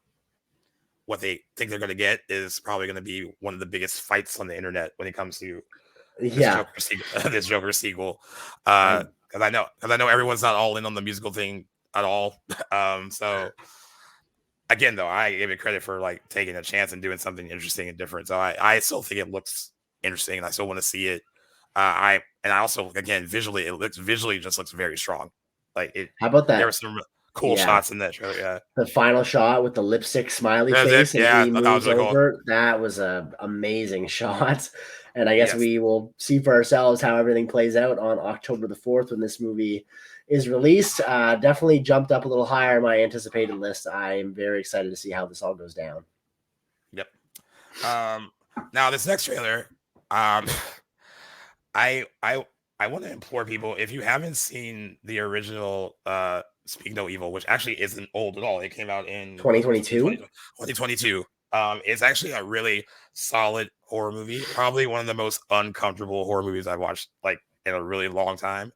what they think they're going to get is probably going to be one of the biggest fights on the internet when it comes to this Joker sequel. Because I know everyone's not all in on the musical thing at all. So again, though, I give it credit for like taking a chance and doing something interesting and different. So I still think it looks interesting, and I still want to see it. I also, again, visually just looks very strong. Like it. How about that? There were some cool shots in that trailer. Yeah, the final shot with the lipstick smiley face and he moves over. Cool. That was an amazing shot. And I guess we will see for ourselves how everything plays out on October the 4th when this movie is released. Definitely jumped up a little higher in my anticipated list. I am very excited to see how this all goes down. Yep. Now this next trailer, I I want to implore people, if you haven't seen the original Speak No Evil, which actually isn't old at all. It came out in 2022. 2022. It's actually a really solid horror movie. Probably one of the most uncomfortable horror movies I've watched like in a really long time.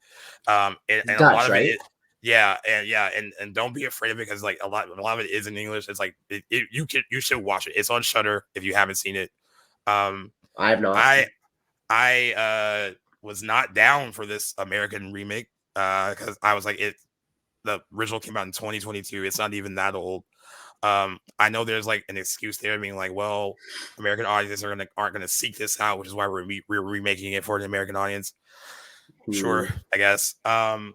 And a lot Dutch, of right? it, and don't be afraid of it, because like a lot of it is in English. It's like you should watch it. It's on Shudder if you haven't seen it. I have not. I was not down for this American remake because I was like, the original came out in 2022. It's not even that old. I know there's like an excuse there, being like, well, American audiences aren't gonna seek this out, which is why we're remaking it for the American audience. Sure, I guess. I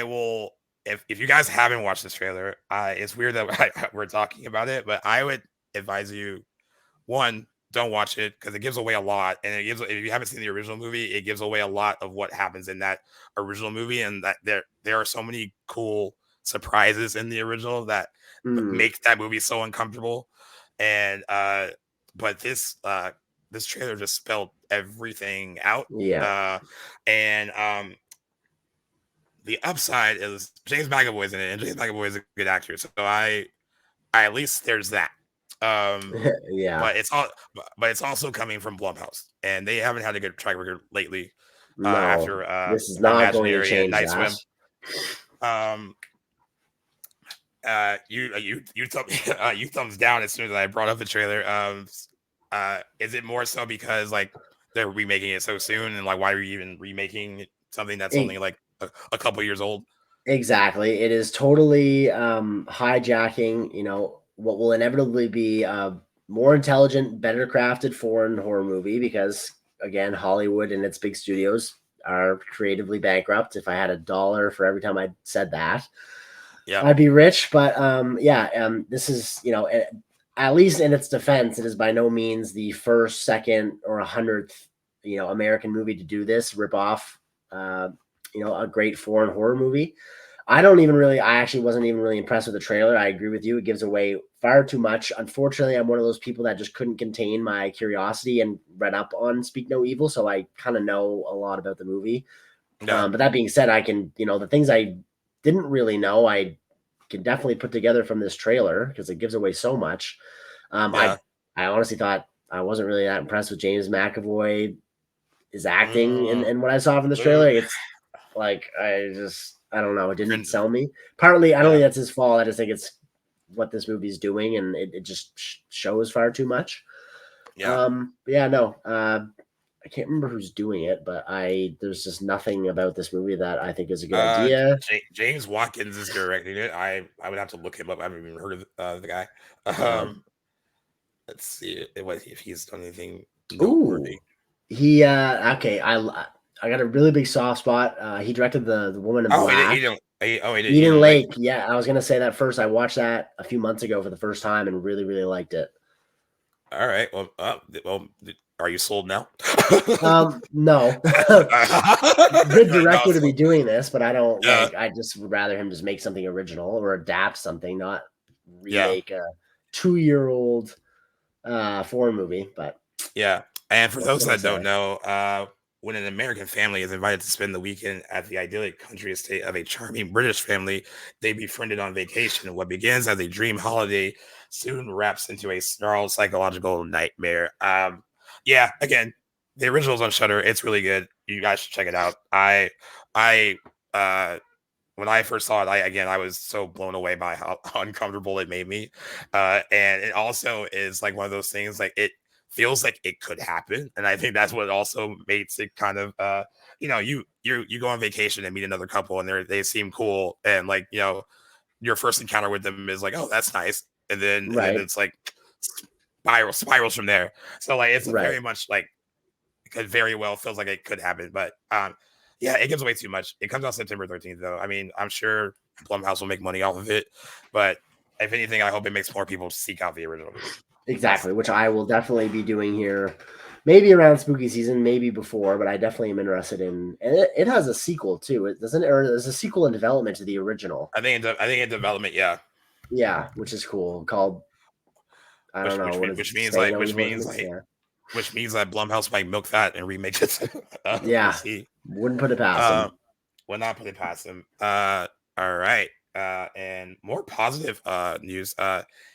will. If you guys haven't watched this trailer, it's weird that we're talking about it, but I would advise you, one, don't watch it because it gives away a lot, and if you haven't seen the original movie, it gives away a lot of what happens in that original movie, and that there are so many cool surprises in the original that make that movie so uncomfortable. And but this trailer just spelled everything out. And the upside is James McAvoy's in it, and James McAvoy is a good actor, so I at least there's that. But it's also coming from Blumhouse, and they haven't had a good track record lately. After this is not going to change Night that. Swim. You thumbs down as soon as I brought up the trailer. Is it more so because like they're remaking it so soon, and like why are you even remaking something that's only like a couple years old? Exactly. It is totally hijacking, what will inevitably be a more intelligent, better crafted foreign horror movie, because again, Hollywood and its big studios are creatively bankrupt. If I had $1 for every time I said that, I'd be rich. But this is, at least in its defense, it is by no means the first, second, or 100th, American movie to do this, rip off, a great foreign horror movie. I actually wasn't even really impressed with the trailer. I agree with you. It gives away far too much. Unfortunately, I'm one of those people that just couldn't contain my curiosity and read up on Speak No Evil, so I kind of know a lot about the movie. But that being said, I can, the things I didn't really know, I can definitely put together from this trailer because it gives away so much. I honestly thought I wasn't really that impressed with James McAvoy, his acting, and what I saw from this trailer. It's like, I don't know. It didn't sell me. Partly, I don't think that's his fault. I just think it's what this movie's doing, and it just shows far too much. I can't remember who's doing it, but there's just nothing about this movie that I think is a good idea. James Watkins is directing it. I would have to look him up. I haven't even heard of the guy. Let's see if he's done anything noteworthy. He okay. I got a really big soft spot. He directed the Woman in Black. Eden Lake. Yeah, I was gonna say that first. I watched that a few months ago for the first time and really, really liked it. All right. Well, are you sold now? No. Good director to be doing this, but I don't like. I just would rather him just make something original or adapt something, not remake a 2-year-old foreign movie. But and for those that don't know, when an American family is invited to spend the weekend at the idyllic country estate of a charming British family they befriended on vacation, what begins as a dream holiday soon wraps into a snarled psychological nightmare. Again, the original's on Shudder. It's really good. You guys should check it out. When I first saw it, I was so blown away by how uncomfortable it made me. And it also is like one of those things, like it feels like it could happen, and I think that's what also makes it kind of you go on vacation and meet another couple, and they seem cool, and like your first encounter with them is like, oh, that's nice, and then it's like spirals from there. So like it's very much like it could very well feels like it could happen, but it gives away too much. It comes out September 13th though. I mean, I'm sure Blumhouse will make money off of it, but if anything, I hope it makes more people seek out the original movie. Exactly, which I will definitely be doing here, maybe around spooky season, maybe before, but I definitely am interested in. And it has a sequel too, it doesn't, or there's a sequel in development to the original. I think in development, yeah, which is cool. Called I don't know which means like which means that Blumhouse might milk that and remake it. Yeah, we'll see. Wouldn't put it past him. Will not put it past him. All right. And more positive news.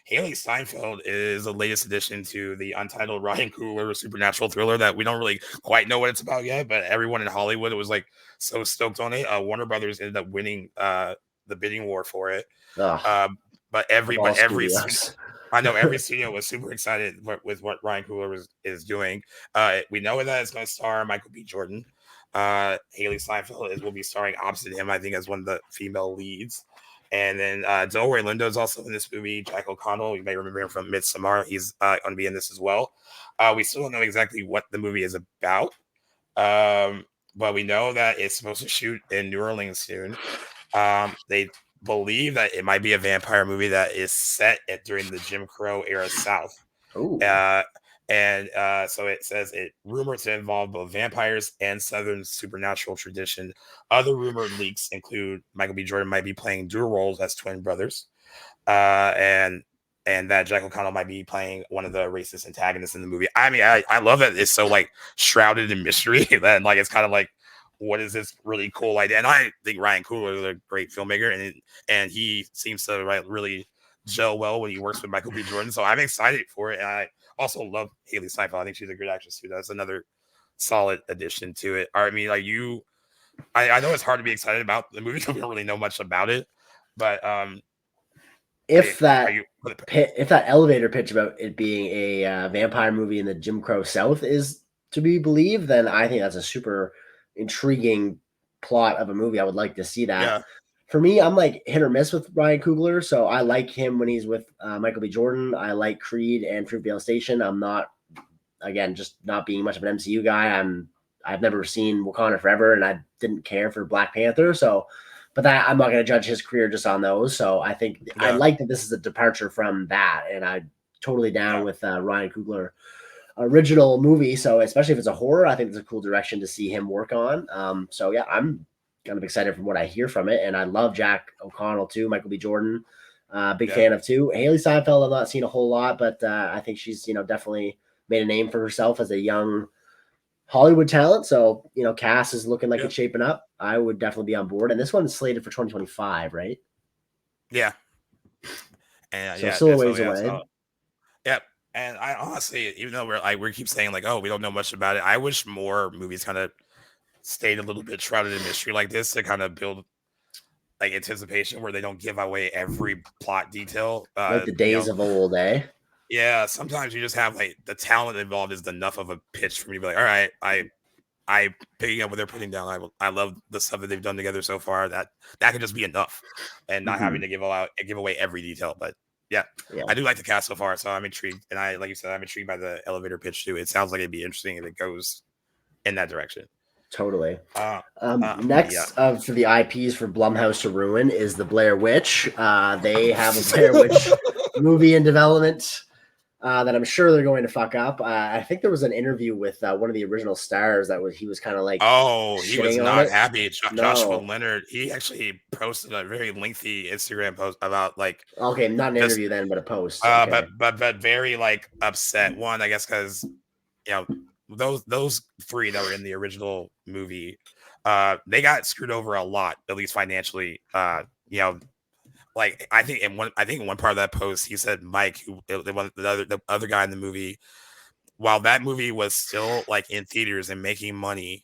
Haley Steinfeld is the latest addition to the untitled Ryan Coogler supernatural thriller that we don't really quite know what it's about yet, but everyone in Hollywood was like so stoked on it. Warner Brothers ended up winning the bidding war for it. But every I know every studio was super excited with what Ryan Coogler is doing. We know that it's going to star Michael B. Jordan. Haley Steinfeld will be starring opposite him, I think, as one of the female leads. And then Delroy Lindo is also in this movie. Jack O'Connell, you may remember him from Midsommar. He's going to be in this as well. We still don't know exactly what the movie is about, but we know that it's supposed to shoot in New Orleans soon. They believe that it might be a vampire movie that is set during the Jim Crow era South. So it says it rumored to involve both vampires and Southern supernatural tradition. Other rumored leaks include Michael B. Jordan might be playing dual roles as twin brothers, and that Jack O'Connell might be playing one of the racist antagonists in the movie. I mean, I love that it's so like shrouded in mystery that like it's kind of like, what is this really cool idea? And I think Ryan Coogler is a great filmmaker, and he seems to really gel well when he works with Michael B. Jordan. So I'm excited for it, and I also love Haley Steinfeld. I think she's a great actress too. That's another solid addition to it. I mean, like I know it's hard to be excited about the movie because we don't really know much about it, but if that elevator pitch about it being a vampire movie in the Jim Crow South is to be believed, then I think that's a super intriguing plot of a movie. I would like to see that. Yeah. For me, I'm like hit or miss with Ryan Coogler, so I like him when he's with Michael B. Jordan. I like Creed and Fruitvale Station. I'm not, again, just not being much of an MCU guy. I've never seen Wakanda Forever, and I didn't care for Black Panther. So, but I'm not going to judge his career just on those. So I think I like that this is a departure from that, and I'm totally down with Ryan Coogler original movie. So especially if it's a horror, I think it's a cool direction to see him work on. So yeah, I'm kind of excited from what I hear from it, and I love Jack O'Connell too. Michael B. Jordan, big fan of too. Haley Steinfeld, I've not seen a whole lot, but I think she's definitely made a name for herself as a young Hollywood talent. So cast is looking like it's shaping up. I would definitely be on board, and this one's slated for 2025, right? Yeah, and so still a ways away. So, yep. And I honestly, even though we keep saying like, oh, we don't know much about it, I wish more movies kind of stayed a little bit shrouded in mystery like this to kind of build like anticipation where they don't give away every plot detail. Like the days of old, eh? Yeah, sometimes you just have like the talent involved is enough of a pitch for me to be like, all right, I picking up what they're putting down. I love the stuff that they've done together so far. That could just be enough, and not having to give away every detail. But yeah, I do like the cast so far, so I'm intrigued. And like you said, I'm intrigued by the elevator pitch too. It sounds like it'd be interesting if it goes in that direction. Totally. Next for the IPs for Blumhouse to ruin is the Blair Witch. They have a Blair Witch movie in development that I'm sure they're going to fuck up. I think there was an interview with one of the original stars he was kind of like, he was not happy. Joshua Leonard, he actually posted a very lengthy Instagram post about like, okay, not an interview then, but a post. Okay. But very like upset. One, I guess, because those three that were in the original movie, they got screwed over a lot, at least financially. Like I think in one part of that post, he said Mike, the other guy in the movie, while that movie was still like in theaters and making money,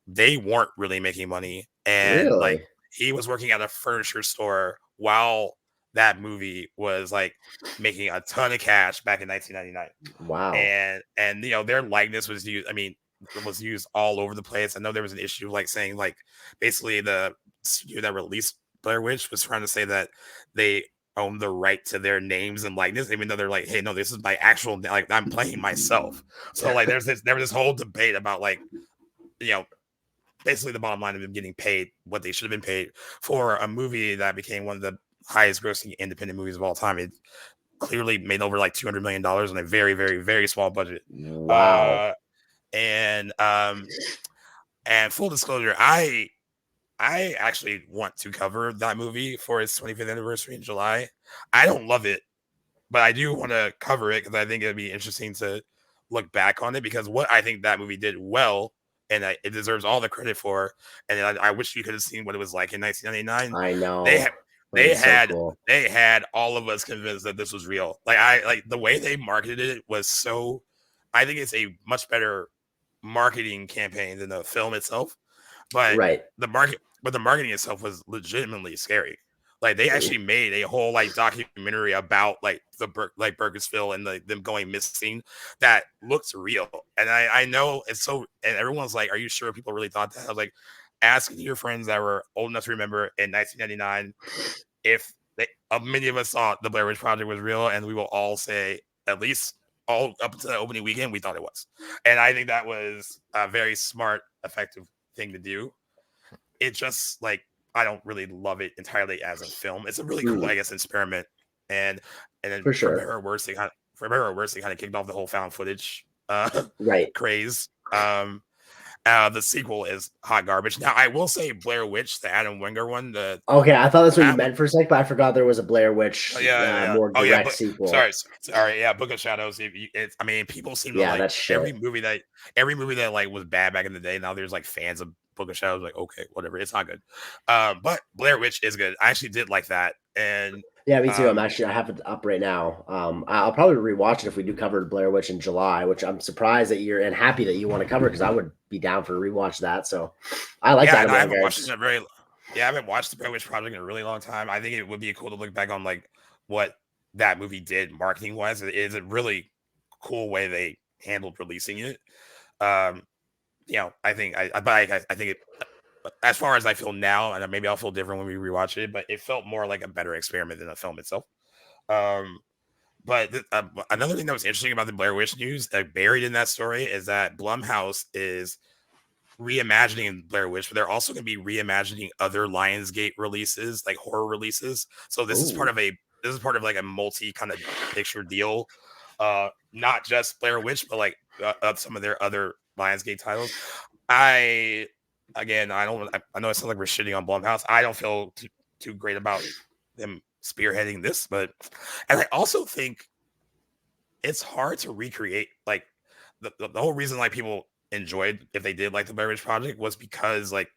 they weren't really making money, and like he was working at a furniture store while that movie was like making a ton of cash back in 1999. Wow. And their likeness was used. I mean, it was used all over the place. I know there was an issue like saying like basically the studio that released Blair Witch was trying to say that they own the right to their names and likeness, even though they're like, hey, no, this is my actual, like I'm playing myself. So like there was this whole debate about like, basically the bottom line of them getting paid what they should have been paid for a movie that became one of the highest grossing independent movies of all time. It clearly made over like $200 million on a very, very, very small budget. Wow. And full disclosure, I actually want to cover that movie for its 25th anniversary in July. I don't love it, but I do want to cover it because I think it'd be interesting to look back on it, because what I think that movie did well, and it deserves all the credit for. And I wish you could have seen what it was like in 1999. I know. They so cool. had all of us convinced that this was real. Like the way they marketed it was so. I think it's a much better marketing campaign than the film itself. But the marketing itself was legitimately scary. Like they actually made a whole like documentary about like Burkittsville and them going missing that looks real. And I know it's so, and everyone's like, "Are you sure people really thought that?" I was like, asking your friends that were old enough to remember in 1999 if many of us thought the Blair Witch Project was real, and we will all say at least all up to the opening weekend we thought it was. And I think that was a very smart, effective thing to do. It just like I don't really love it entirely as a film. It's a really cool, I guess, experiment. And then for sure, for better or worse, they kind of kicked off the whole found footage craze. The sequel is hot garbage. Now, I will say Blair Witch, the Adam Wingard one. Okay, I thought that's what you meant for a sec, but I forgot there was a Blair Witch more direct sequel. Sorry, yeah, Book of Shadows. I mean, people seem to like that's every movie that like was bad back in the day. Now there's like fans of Book of Shadows. Like, okay, whatever, it's not good. But Blair Witch is good. I actually did like that, and yeah, me too. I have it up right now. I'll probably rewatch it if we do cover Blair Witch in July, which I'm surprised that you're and happy that you want to cover, because I would be down for a rewatch that. So I like that. I haven't watched it I haven't watched the Blair Witch Project in a really long time. I think it would be cool to look back on like what that movie did marketing wise. It is a really cool way they handled releasing it. I think I think it, as far as I feel now, and maybe I'll feel different when we rewatch it, but it felt more like a better experiment than the film itself. But another thing that was interesting about the Blair Witch news, buried in that story, is that Blumhouse is reimagining Blair Witch, but they're also going to be reimagining other Lionsgate releases, like horror releases. So this is part of like a multi kind of picture deal, not just Blair Witch, but like some of their other Lionsgate titles. I know it sounds like we're shitting on Blumhouse. I don't feel too great about them spearheading this, and I also think it's hard to recreate. Like the whole reason like people enjoyed, if they did like the Blair Witch Project, was because like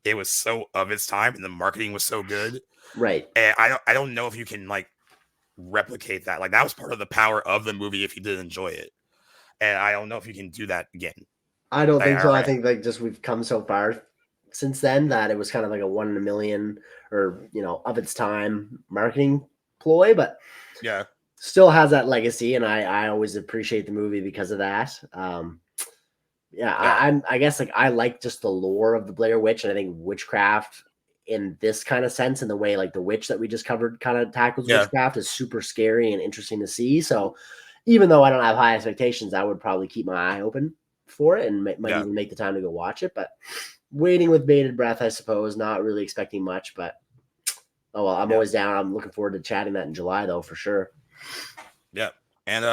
it was so of its time and the marketing was so good, right? And I don't know if you can like replicate that. Like that was part of the power of the movie if you did enjoy it, and I don't know if you can do that again. I don't think so. I think like just we've come so far since then that it was kind of like a 1 in a million or of its time marketing ploy, but yeah, still has that legacy, and I always appreciate the movie because of that. I guess like I like just the lore of the Blair Witch, and I think witchcraft in this kind of sense, in the way like the witch that we just covered kind of tackles witchcraft, is super scary and interesting to see. So even though I don't have high expectations, I would probably keep my eye open for it and might even make the time to go watch it, but waiting with bated breath, I suppose, not really expecting much, but oh well, I'm always down. I'm looking forward to chatting that in July though, for sure. Yeah. And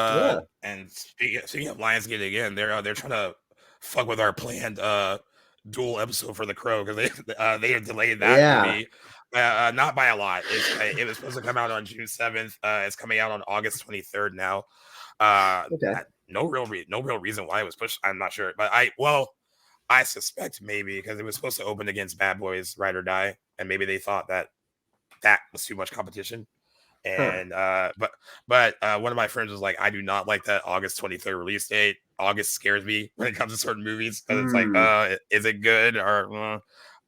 and speaking of Lionsgate again, they're trying to fuck with our planned dual episode for The Crow, because they have delayed that movie. Not by a lot. It was supposed to come out on June 7th. It's coming out on August 23rd now. No real reason why it was pushed. I'm not sure, but I suspect maybe because it was supposed to open against Bad Boys Ride or Die, and maybe they thought that was too much competition. And but one of my friends was like, I do not like that August 23rd release date. August scares me when it comes to certain movies, because it's like, is it good or?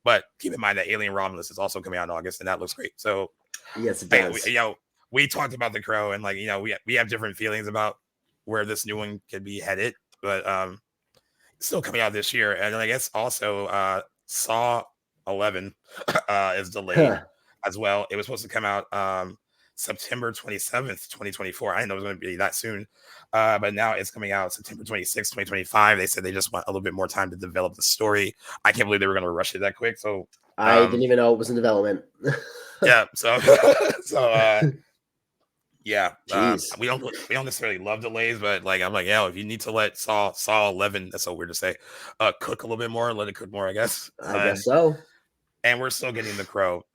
But keep in mind that Alien Romulus is also coming out in August, and that looks great. So yes, it does. We talked about The Crow, and like we have different feelings about where this new one could be headed, but it's still coming out this year. And I guess also Saw 11 is delayed as well. It was supposed to come out September 27th, 2024. I didn't know it was going to be that soon, but now it's coming out September 26th, 2025. They said they just want a little bit more time to develop the story. I can't believe they were going to rush it that quick. So I didn't even know it was in development. Yeah. So yeah, we don't necessarily love delays, but like I'm like, yeah, if you need to let Saw 11, that's so weird to say, cook a little bit more, let it cook more, I guess. I guess so. And we're still getting The Crow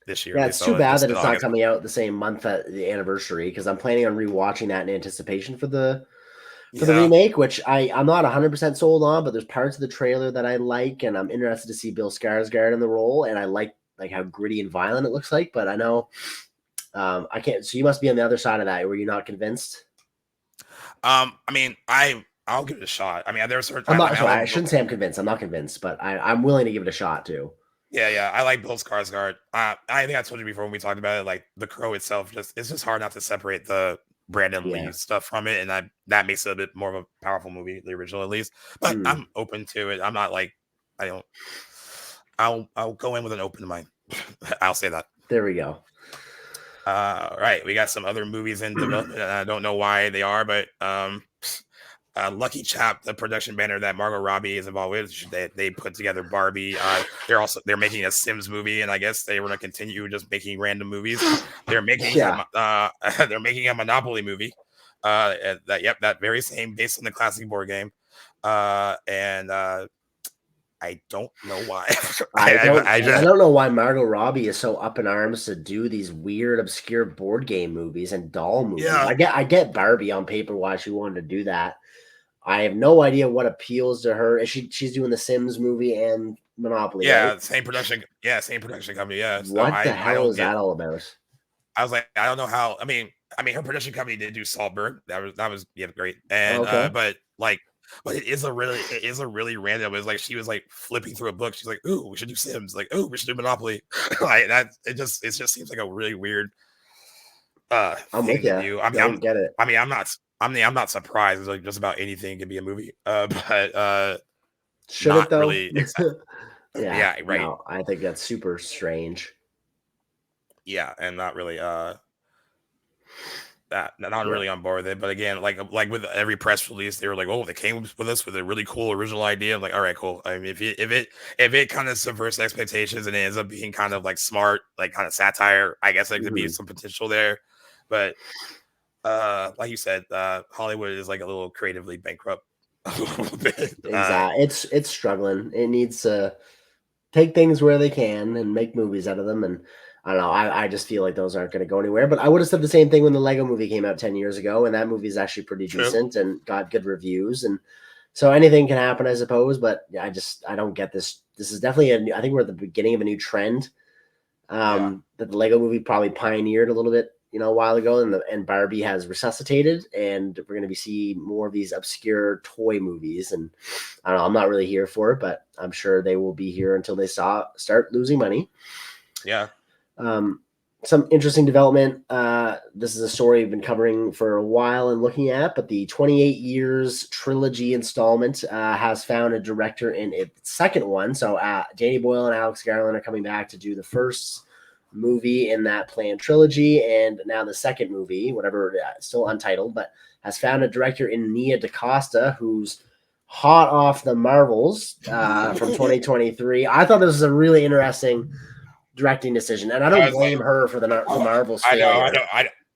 this year. Yeah, it's too bad that it's not coming out the same month at the anniversary, because I'm planning on rewatching that in anticipation for the for the remake, which I'm not 100% sold on, but there's parts of the trailer that I like, and I'm interested to see Bill Skarsgård in the role, and I like how gritty and violent it looks like. But I know I can't. So you must be on the other side of that. Were you not convinced? I mean, I'll give it a shot. I mean, there's certain. I'm not. Sorry, I shouldn't say I'm convinced. I'm not convinced, but I'm willing to give it a shot too. Yeah, I like Bill Skarsgård. I think I told you before when we talked about it. Like The Crow itself, it's just hard not to separate the Brandon Lee stuff from it, and that makes it a bit more of a powerful movie, the original at least. But I'm open to it. I'm not like I'll go in with an open mind. I'll say that. There we go. Right, we got some other movies in development, and I don't know why they are, but Lucky Chap, the production banner that Margot Robbie is involved with, they put together Barbie. They're making a Sims movie, and I guess they were going to continue just making random movies. They're making they're making a Monopoly movie. That very same based on the classic board game. And I don't know why. I don't know why Margot Robbie is so up in arms to do these weird, obscure board game movies and doll movies. Yeah. I get Barbie on paper why she wanted to do that. I have no idea what appeals to her. She's doing the Sims movie and Monopoly. Yeah, right? same production company. Yeah. So what the hell is that all about? I was like, I don't know how. I mean, her production company did do Saltburn. That was great. And but it is a really random. It's like she was like flipping through a book. She's like, "Ooh, we should do Sims." Like, "Ooh, we should do Monopoly." Like that. It just seems like a really weird. I'm with you. I don't get it. I mean, I'm not surprised. It's like just about anything can be a movie. But should not it though? Really yeah, right. No, I think that's super strange. Yeah, and not really really on board with it. But again, like with every press release, they were like, "Oh, they came with us with a really cool original idea." I'm like, "All right, cool." I mean, if it kind of subverts expectations and it ends up being kind of like smart, like kind of satire, I guess there could be some potential there. But like you said, Hollywood is like a little creatively bankrupt a little bit. Exactly. It's struggling. It needs to take things where they can and make movies out of them. And I don't know. I just feel like those aren't going to go anywhere. But I would have said the same thing when the Lego movie came out 10 years ago, and that movie is actually pretty decent and got good reviews. And so anything can happen, I suppose. But I don't get this. This is definitely I think we're at the beginning of a new trend that the Lego movie probably pioneered a little bit, a while ago, and Barbie has resuscitated, and we're going to see more of these obscure toy movies. And I don't know, I'm not really here for it, but I'm sure they will be here until they start losing money. Yeah. Some interesting development. This is a story we've been covering for a while and looking at, but the 28 Years trilogy installment has found a director in its second one. So Danny Boyle and Alex Garland are coming back to do the first movie in that planned trilogy, and now the second movie, whatever, still untitled, but has found a director in Nia DaCosta, who's hot off the Marvels from 2023. I thought this was a really interesting directing decision, and I don't blame her for the Marvels failure.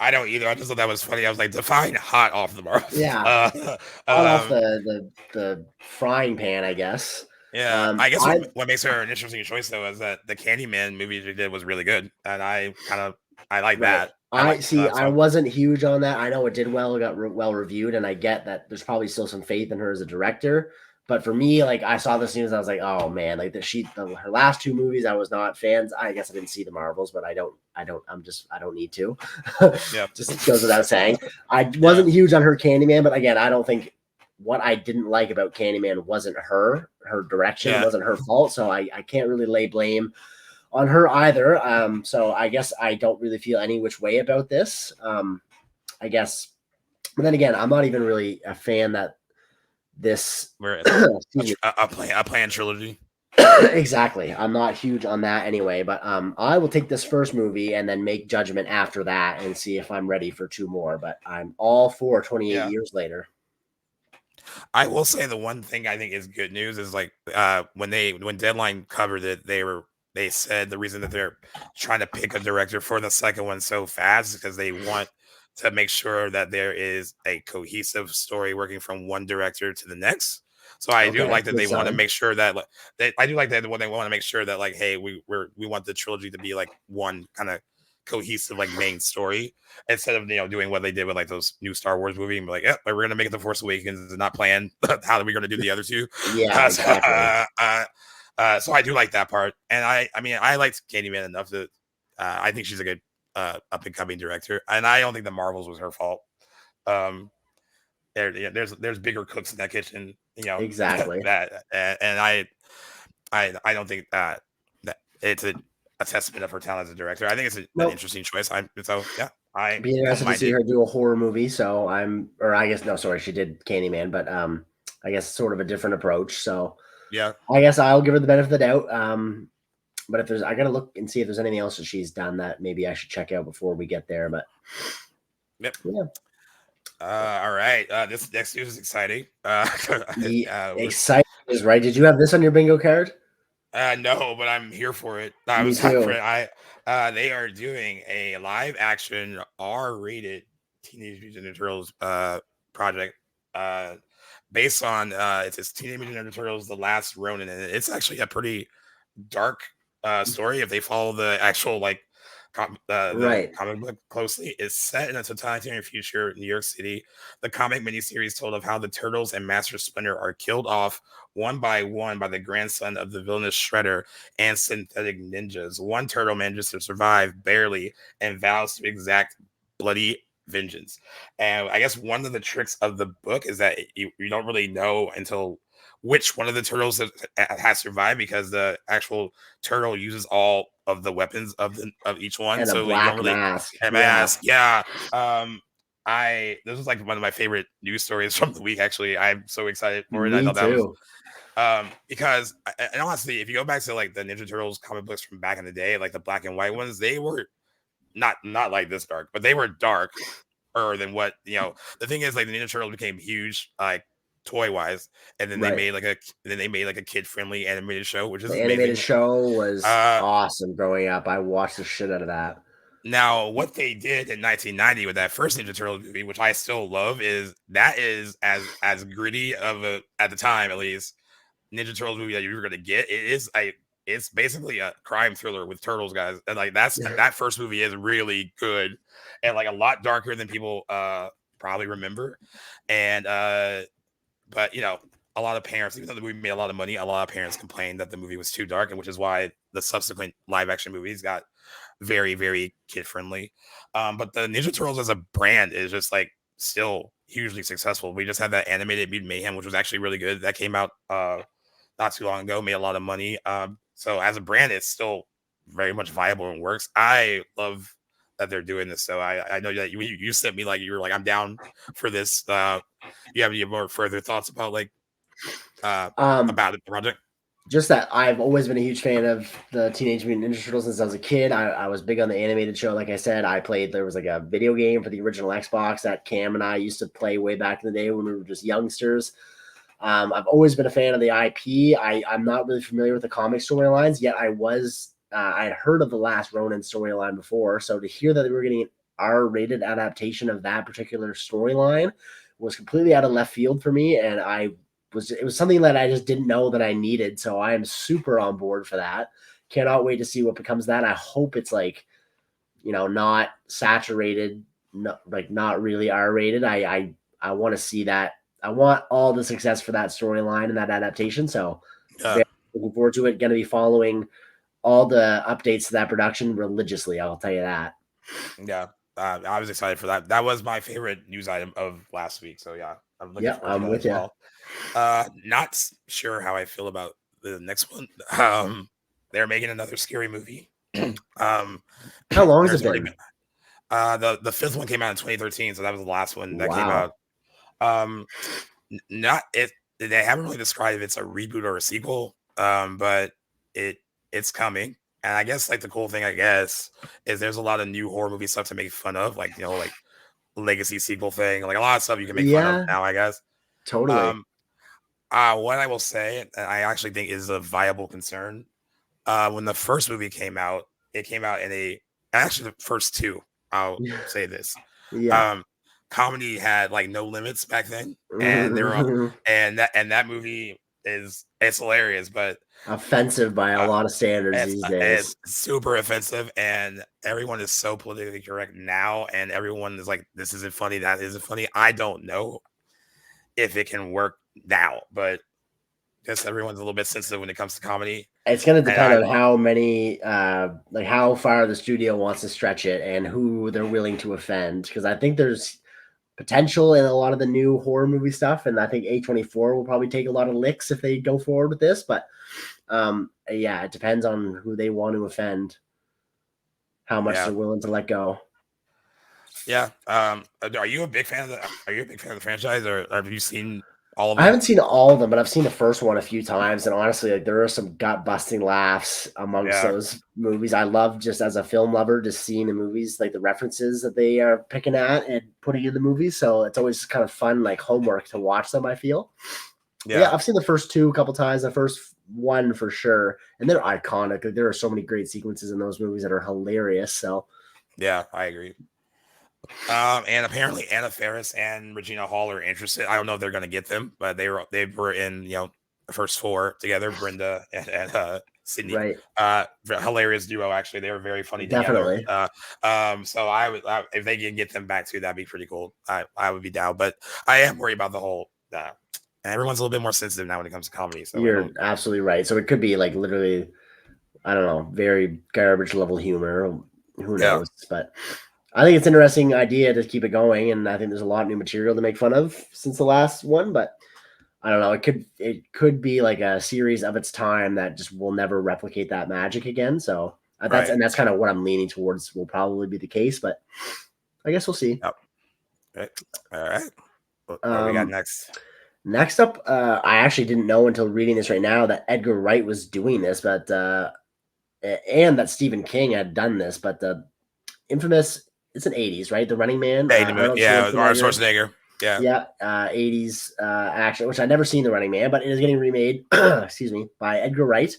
I don't either. I just thought that was funny. I was like, define hot off the Marvels. Yeah, hot off the frying pan, I guess. Yeah, I guess what makes her an interesting choice though is that the Candyman movie she did was really good, and I like that. I wasn't huge on that. I know it did well, it got well reviewed, and I get that there's probably still some faith in her as a director. But for me, like I saw this news, I was like, oh man, like her last two movies, I was not fans. I guess I didn't see the Marvels, but I don't need to. Yeah, just goes without saying. I wasn't huge on her Candyman, but again, I don't think what I didn't like about Candyman wasn't her direction. It wasn't her fault. So I can't really lay blame on her either. So I guess I don't really feel any which way about this. I guess, but then again, I'm not even really a fan that this a planned trilogy. Exactly. I'm not huge on that anyway, but I will take this first movie and then make judgment after that and see if I'm ready for two more. But I'm all for 28 years later. I will say the one thing I think is good news is like when Deadline covered it, they said the reason that they're trying to pick a director for the second one so fast is because they want to make sure that there is a cohesive story working from one director to the next. So I do like that they want to make sure that I do like that when they want to make sure that like, hey, we want the trilogy to be like one kind of cohesive like main story instead of doing what they did with like those new Star Wars movie and be like, yeah, we're gonna make it the Force Awakens and not plan how are we gonna do the other two. Yeah, exactly. So I do like that part, and I mean I liked Candyman enough that I think she's a good up and coming director, and I don't think the Marvels was her fault. There's bigger cooks in that kitchen, Exactly. that and I don't think that it's a testament of her talent as a director. I think it's an interesting choice. I be interested to see her do a horror movie. So she did Candyman, but I guess sort of a different approach. So yeah, I guess I'll give her the benefit of the doubt. But if I gotta look and see if there's anything else that she's done that maybe I should check out before we get there. But yep. Yeah. All right. This next news is exciting. Exciting is right. Did you have this on your bingo card? No, but I'm here for it. Me too. They are doing a live action R-rated Teenage Mutant Ninja Turtles project based on it's Teenage Mutant Ninja Turtles: The Last Ronin, and it's actually a pretty dark story if they follow the actual the comic book closely. Is set in a totalitarian future in New York City. The comic miniseries told of how the Turtles and Master Splinter are killed off one by one by the grandson of the villainous Shredder and synthetic ninjas. One turtle manages to survive barely and vows to exact bloody vengeance. And I guess one of the tricks of the book is that you don't really know until which one of the turtles has survived, because the actual turtle uses all of the weapons of each one, and so a black you don't really mask. Yeah. This was like one of my favorite news stories from the week. Actually, I'm so excited for it. Me I thought too. that was because, and honestly, if you go back to like the Ninja Turtles comic books from back in the day, like the black and white ones, they were not like this dark, but they were darker than what the thing is. Like the Ninja Turtles became huge, like toy wise, and then they made like a kid friendly animated show, which is the amazing. Animated show was awesome growing up. I watched the shit out of that. Now, what they did in 1990 with that first Ninja Turtles movie, which I still love, is as gritty of a, at the time at least, Ninja Turtles movie that you were gonna get. It's basically a crime thriller with turtles, guys, and like that first movie is really good and like a lot darker than people probably remember, and but a lot of parents, even though the movie made a lot of money, a lot of parents complained that the movie was too dark, and which is why the subsequent live action movies got very, very kid friendly. But the Ninja Turtles as a brand is just like still hugely successful. We just had that animated Mutant Mayhem, which was actually really good. That came out not too long ago, made a lot of money. So as a brand, it's still very much viable and works. I love that they're doing this. So I know that you sent me like you were like, I'm down for this. You have any more further thoughts about about the project? Just that I've always been a huge fan of the Teenage Mutant Ninja Turtles since I was a kid. I was big on the animated show. Like I said, there was like a video game for the original Xbox that Cam and I used to play way back in the day when we were just youngsters. I've always been a fan of the IP. I'm not really familiar with the comic storylines, yet I had heard of the Last Ronin storyline before. So to hear that they were getting an R-rated adaptation of that particular storyline was completely out of left field for me. And it was something that I just didn't know that I needed. So I am super on board for that. Cannot wait to see what becomes of that. I hope it's like, not saturated, not really R-rated. I want to see that. I want all the success for that storyline and that adaptation. So very looking forward to it. Going to be following all the updates to that production religiously. I'll tell you that. Yeah. I was excited for that. That was my favorite news item of last week. So yeah, I'm looking forward to that as well. Not sure how I feel about the next one. They're making another scary movie. How long has it been? The fifth one came out in 2013, so that was the last one that came out. They haven't really described if it's a reboot or a sequel, but it's coming. And I guess like the cool thing, is there's a lot of new horror movie stuff to make fun of, like like legacy sequel thing, like a lot of stuff you can make fun of now, I guess. Totally. What I will say, and I actually think is a viable concern, when the first movie came out, it came out actually the first two. I'll say this. Yeah. Comedy had like no limits back then, and they're all, and that movie is It's hilarious, but offensive by a lot of standards these days. it's super offensive, and everyone is so politically correct now, and everyone is like, "This isn't funny. That isn't funny." I don't know if it can work now, but guess everyone's a little bit sensitive when it comes to comedy. It's going to depend on how many, like how far the studio wants to stretch it and who they're willing to offend. Because I think there's potential in a lot of the new horror movie stuff, and I think A24 will probably take a lot of licks if they go forward with this. But yeah, it depends on who they want to offend, how much they're willing to let go. Yeah. Are you a big fan of the franchise, or have you seen all of them? I haven't seen all of them, but I've seen the first one a few times, and honestly, like there are some gut-busting laughs amongst those movies. I love, just as a film lover, just seeing the movies, like the references that they are picking at and putting in the movies. So it's always kind of fun, like homework to watch them, I feel. Yeah, I've seen the first two a couple times, the first one for sure, and they're iconic. Like, there are so many great sequences in those movies that are hilarious. So yeah, I agree. And apparently Anna Faris and Regina Hall are interested. I don't know if they're going to get them, but they were in the first four together. Brenda and Sydney, right? Hilarious duo. Actually, they were very funny Definitely. together. So I would, if they can get them back too, that'd be pretty cool. I would be down, but I am worried about the whole. Everyone's a little bit more sensitive now when it comes to comedy. So you're absolutely right. So it could be like literally, I don't know, very garbage level humor. Who knows? But I think it's an interesting idea to keep it going, and I think there's a lot of new material to make fun of since the last one. But I don't know. It could be like a series of its time that just will never replicate that magic again. So that's kind of what I'm leaning towards. Will probably be the case, but I guess we'll see. Yep. All right. What we got next? Next up, I actually didn't know until reading this right now that Edgar Wright was doing this, but and that Stephen King had done this, but the infamous. It's an 80s, right? The Running Man. Arnold Schwarzenegger. Yeah. 80s action, which I've never seen The Running Man, but it is getting remade, excuse me, by Edgar Wright,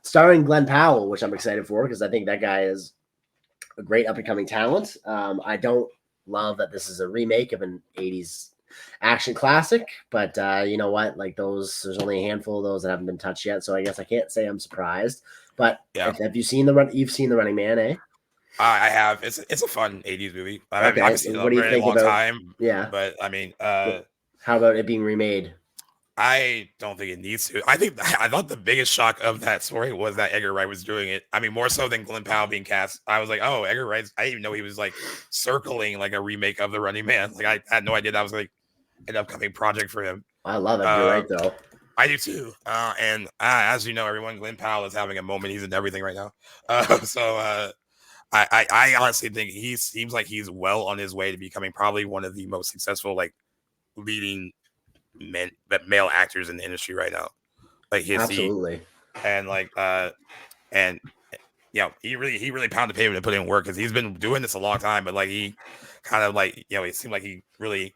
starring Glenn Powell, which I'm excited for because I think that guy is a great up-and-coming talent. I don't love that this is a remake of an 80s action classic, but you know what? Like there's only a handful of those that haven't been touched yet, so I guess I can't say I'm surprised. But have you seen you've seen The Running Man, eh? I have. It's a fun 80s movie. I haven't seen it in a very long time. Yeah. But I mean, how about it being remade? I don't think it needs to. I thought the biggest shock of that story was that Edgar Wright was doing it. I mean, more so than Glenn Powell being cast. I was like, oh, Edgar Wright. I didn't even know he was like circling like a remake of The Running Man. Like I had no idea that was like an upcoming project for him. I love Edgar Wright though. I do too. And as you know, everyone, Glenn Powell is having a moment. He's in everything right now. I honestly think he seems like he's well on his way to becoming probably one of the most successful like leading male actors in the industry right now. Like absolutely, and like and he really pounded pavement and put in work because he's been doing this a long time. But like he kind of like it seemed like he really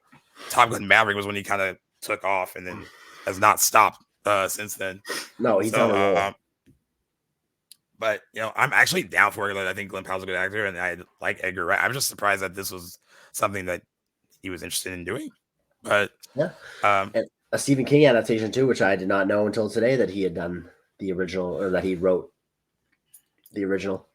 Top Gun Maverick was when he kind of took off and then has not stopped since then. No, he's on a roll. But I'm actually down for it. Like, I think Glenn Powell's a good actor, and I like Edgar Wright. I'm just surprised that this was something that he was interested in doing. But yeah, and a Stephen King adaptation too, which I did not know until today that he had done the original or that he wrote the original.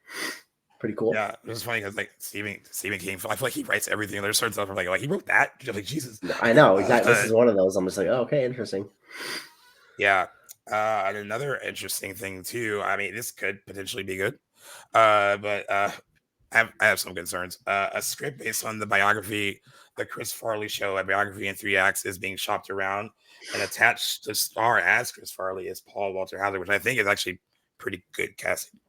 Pretty cool. Yeah, it was funny because like Stephen King, I feel like he writes everything. There's certain stuff I'm like he wrote that. You're like Jesus. I know exactly. This is one of those. I'm just like, oh, okay, interesting. Yeah. And another interesting thing too. I mean, this could potentially be good, but I have some concerns. A script based on the biography, the Chris Farley Show, a biography in 3 acts, is being shopped around, and attached to star as Chris Farley is Paul Walter Hauser, which I think is actually pretty good casting.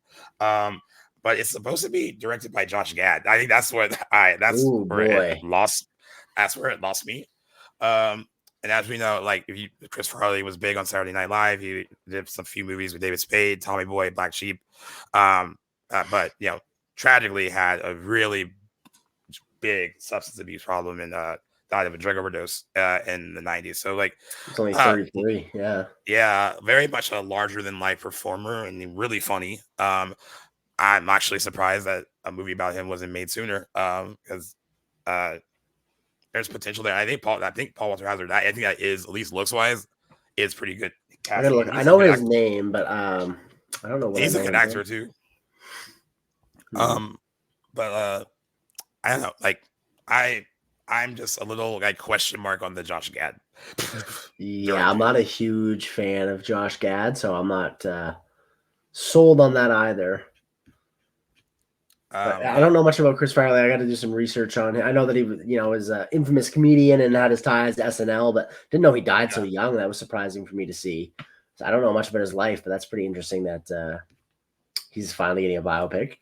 But it's supposed to be directed by Josh Gad. I think that's where it lost. That's where it lost me. And as we know, like Chris Farley was big on Saturday Night Live. He did some few movies with David Spade, Tommy Boy, Black Sheep. But tragically had a really big substance abuse problem and died of a drug overdose in the 90s. So like it's only 33. Yeah, very much a larger than life performer and really funny. I'm actually surprised that a movie about him wasn't made sooner because there's potential there. I think Paul Walter Hauser, I think that is, at least looks wise, is pretty good I gotta look. I know his name, but I don't know what he's a good actor too. Mm-hmm. But I don't know. Like I'm just a little like question mark on the Josh Gad. Yeah, I'm not a huge fan of Josh Gad, so I'm not sold on that either. But I don't know much about Chris Farley. I got to do some research on him. I know that he, is an infamous comedian and had his ties to SNL, but didn't know he died so young. That was surprising for me to see. So I don't know much about his life, but that's pretty interesting that he's finally getting a biopic.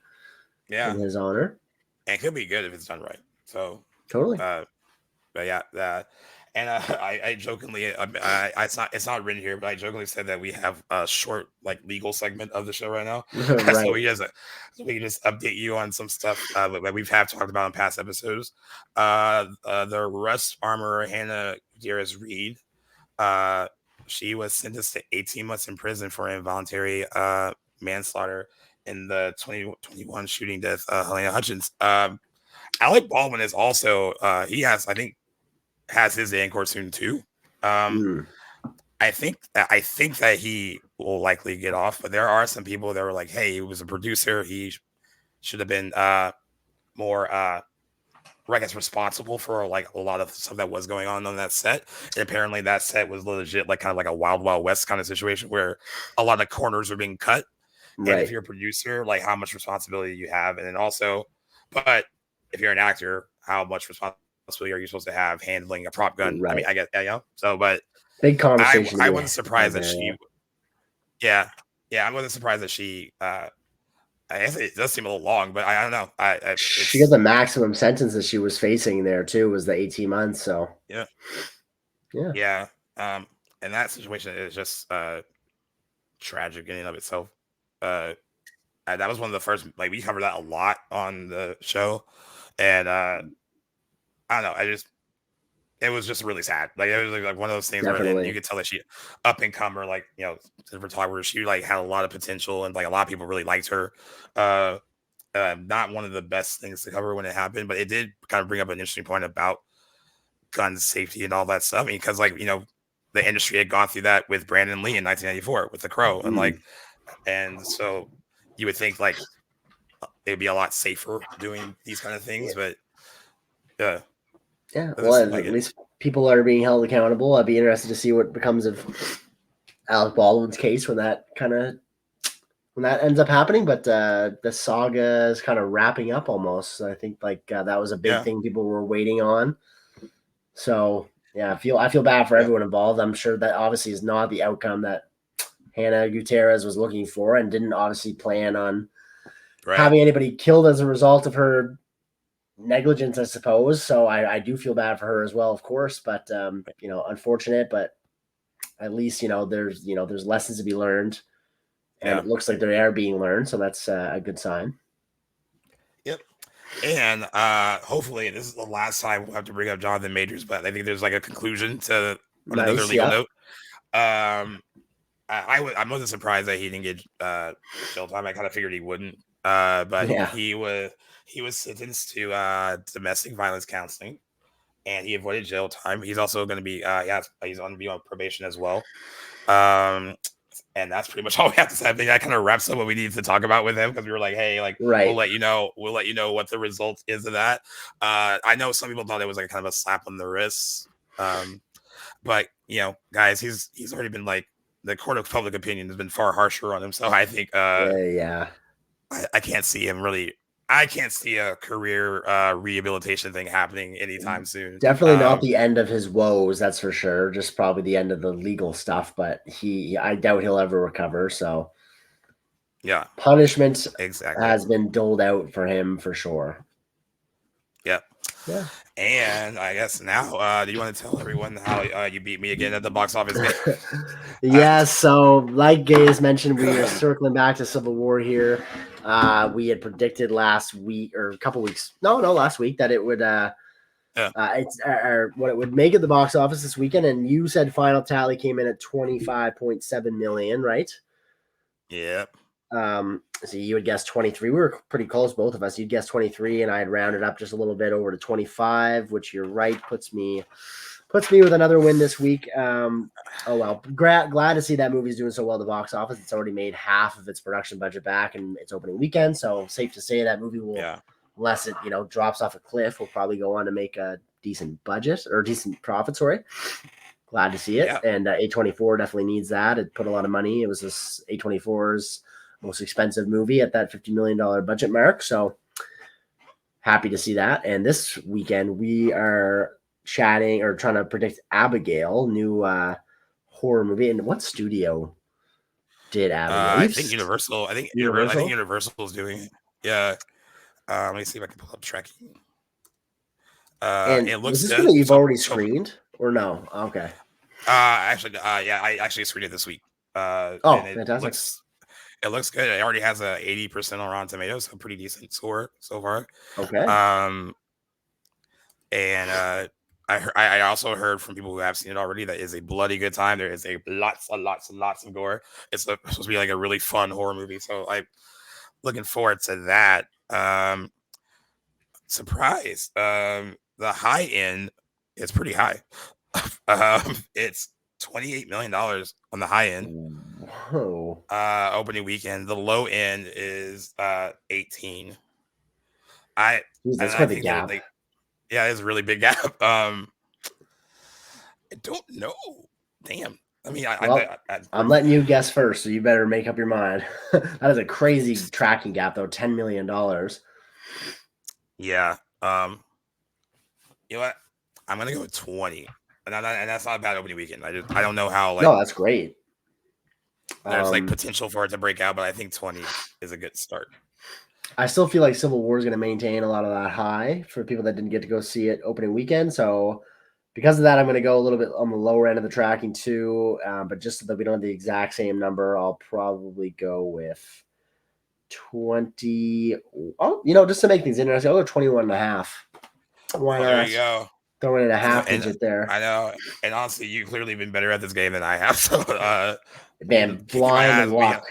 In his honor. And it could be good if it's done right. So totally. But yeah, and I jokingly, it's not written here, but I jokingly said that we have a short like legal segment of the show right now, right. so we can just update you on some stuff that we've talked about in past episodes. The Russ armorer Hannah Gutierrez-Reed, she was sentenced to 18 months in prison for involuntary manslaughter in the 2021 shooting death Helena Hutchins. Alec Baldwin is also he has his day in court soon too. I think that he will likely get off, but there are some people that were like, "Hey, he was a producer. He should have been more, I guess, responsible for like a lot of stuff that was going on that set." And apparently, that set was legit, like kind of like a Wild Wild West kind of situation where a lot of corners are being cut. Right. And if you're a producer, like how much responsibility you have, and then also, but if you're an actor, how much responsibility are you supposed to have handling a prop gun? Right. I mean, I guess, So, but big conversation. I wasn't surprised that she. Yeah, I wasn't surprised that she. I guess it does seem a little long, but I don't know. She got the maximum sentence that she was facing there too. Was the 18 months? So yeah. And that situation is just tragic in and of itself. That was one of the first, like we covered that a lot on the show, and I don't know, it was just really sad. Like it was like one of those things where you could tell that she up and comer, like the photographer, she like had a lot of potential, and like a lot of people really liked her. Not one of the best things to cover when it happened, but it did kind of bring up an interesting point about gun safety and all that stuff. I mean, because like the industry had gone through that with Brandon Lee in 1994 with The Crow, and so you would think like it'd be a lot safer doing these kind of things, but yeah. Well, at least people are being held accountable. I'd be interested to see what becomes of Alec Baldwin's case when that ends up happening. But the saga is kind of wrapping up almost. I think like that was a big thing people were waiting on. So yeah, I feel bad for everyone involved. I'm sure that obviously is not the outcome that Hannah Gutierrez was looking for, and didn't obviously plan on having anybody killed as a result of her negligence, I suppose. So I do feel bad for her as well, of course, but unfortunate, but at least there's lessons to be learned, and it looks like they are being learned, so that's a good sign. Yep. And hopefully this is the last time we'll have to bring up Jonathan Majors, but I think there's like a conclusion to another legal note. I wasn't surprised that he didn't get jail time. I kind of figured he wouldn't. But he was sentenced to domestic violence counseling, and he avoided jail time. He's also going to be he's going to be on probation as well. And that's pretty much all we have to say. I think that kind of wraps up what we need to talk about with him, because we were like, hey, like we'll let you know what the result is of that. I know some people thought it was like kind of a slap on the wrist, but guys, he's already been like, the court of public opinion has been far harsher on him. So I think, I can't see him really. I can't see a career rehabilitation thing happening anytime soon. Definitely not the end of his woes, that's for sure. Just probably the end of the legal stuff. But I doubt he'll ever recover. So punishment has been doled out for him for sure. Yep. Yeah. And I guess now, do you want to tell everyone how you beat me again at the box office? So like Gaze mentioned, we are circling back to Civil War here. We had predicted last week or a couple weeks. Last week that it would what it would make at the box office this weekend. And you said final tally came in at 25.7 million, right? Yep. So you would guess 23. We were pretty close, both of us. You'd guess 23, and I had rounded up just a little bit over to 25, which you're right puts me puts me with another win this week. Oh well, glad to see that movie's doing so well at the box office. It's already made half of its production budget back in its opening weekend, so safe to say that movie will, unless it drops off a cliff, will probably go on to make a decent budget or decent profit. Sorry, glad to see it. Yeah. And A24 definitely needs that. It put a lot of money. It was this A24's most expensive movie at that $50 million budget mark. So happy to see that. And this weekend we are chatting or trying to predict Abigail, new horror movie. And what studio did Abigail? I think Universal. I think Universal is doing it. Yeah. Let me see if I can pull up tracking. And it looks is this good. one that you've already screened or no? Okay. Actually, I actually screened it this week. Fantastic. It looks good. It already has a 80% on Rotten Tomatoes, so pretty decent score so far. Okay. And I also heard from people who have seen it already that it's a bloody good time. There is lots of gore. It's supposed to be like a really fun horror movie. So I'm looking forward to that. Surprise. The high end is pretty high. It's $28 million on the high end. Whoa. Opening weekend. The low end is 18. That's quite the gap. It's a really big gap. I don't know. Damn. I mean, I'm letting you guess first, so you better make up your mind. That is a crazy tracking gap, though. $10 million. Yeah. You know what? I'm gonna go with 20, and that's not a bad opening weekend. I don't know how. No, that's great. There's potential for it to break out, but I think 20 is a good start. I still feel like Civil War is going to maintain a lot of that high for people that didn't get to go see it opening weekend. So because of that, I'm going to go a little bit on the lower end of the tracking too. But just so that we don't have the exact same number, I'll probably go with 20. Oh, just to make things interesting, I'll go 21.5. Why not? There you go. Throwing in a half digit there. I know. And honestly, you've clearly been better at this game than I have. So, man, blind luck.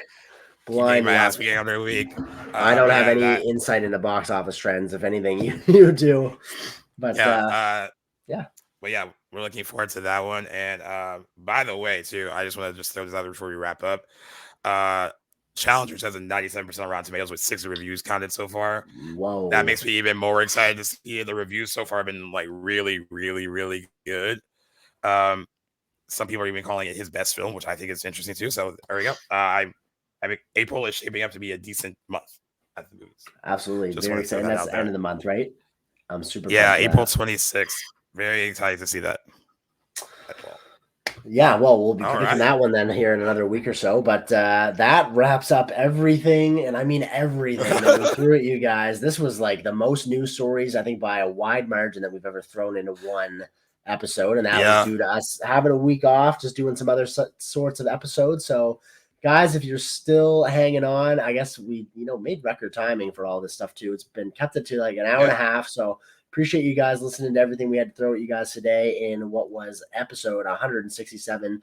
Blind ass week every week. I don't have any insight into box office trends. If anything, you do. But But yeah, we're looking forward to that one. And by the way, too, I just want to throw this out there before we wrap up. Challengers has a 97% Rotten Tomatoes with 6 reviews counted so far. Whoa. That makes me even more excited to see the reviews so far have been like really, really, really good. Some people are even calling it his best film, which I think is interesting too. So there we go. I mean, April is shaping up to be a decent month at the movies. Absolutely. Very excited. That's the end of the month, right? I'm super April 26th. Very excited to see that. Yeah, well, we'll be predicting that one then here in another week or so. But that wraps up everything, and I mean everything that we threw at you guys. This was like the most news stories, I think, by a wide margin that we've ever thrown into one episode, and that was due to us having a week off, just doing some other sorts of episodes. So, guys, if you're still hanging on, I guess we made record timing for all this stuff too. It's been kept it to like an hour and a half, so appreciate you guys listening to everything we had to throw at you guys today in what was episode 167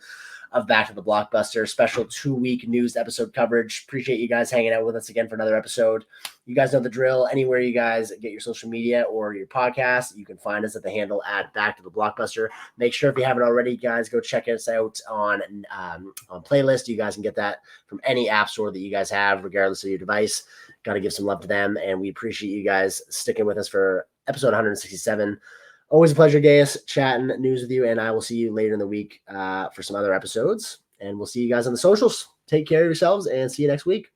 of Back to the Blockbuster, special 2-week news episode coverage. Appreciate you guys hanging out with us again for another episode. You guys know the drill. Anywhere you guys get your social media or your podcast, you can find us at the handle at Back to the Blockbuster. Make sure if you haven't already, guys, go check us out on playlist. You guys can get that from any app store that you guys have, regardless of your device. Got to give some love to them, and we appreciate you guys sticking with us for episode 167. Always a pleasure, Gaius, chatting news with you, and I will see you later in the week for some other episodes, and we'll see you guys on the socials. Take care of yourselves, and see you next week.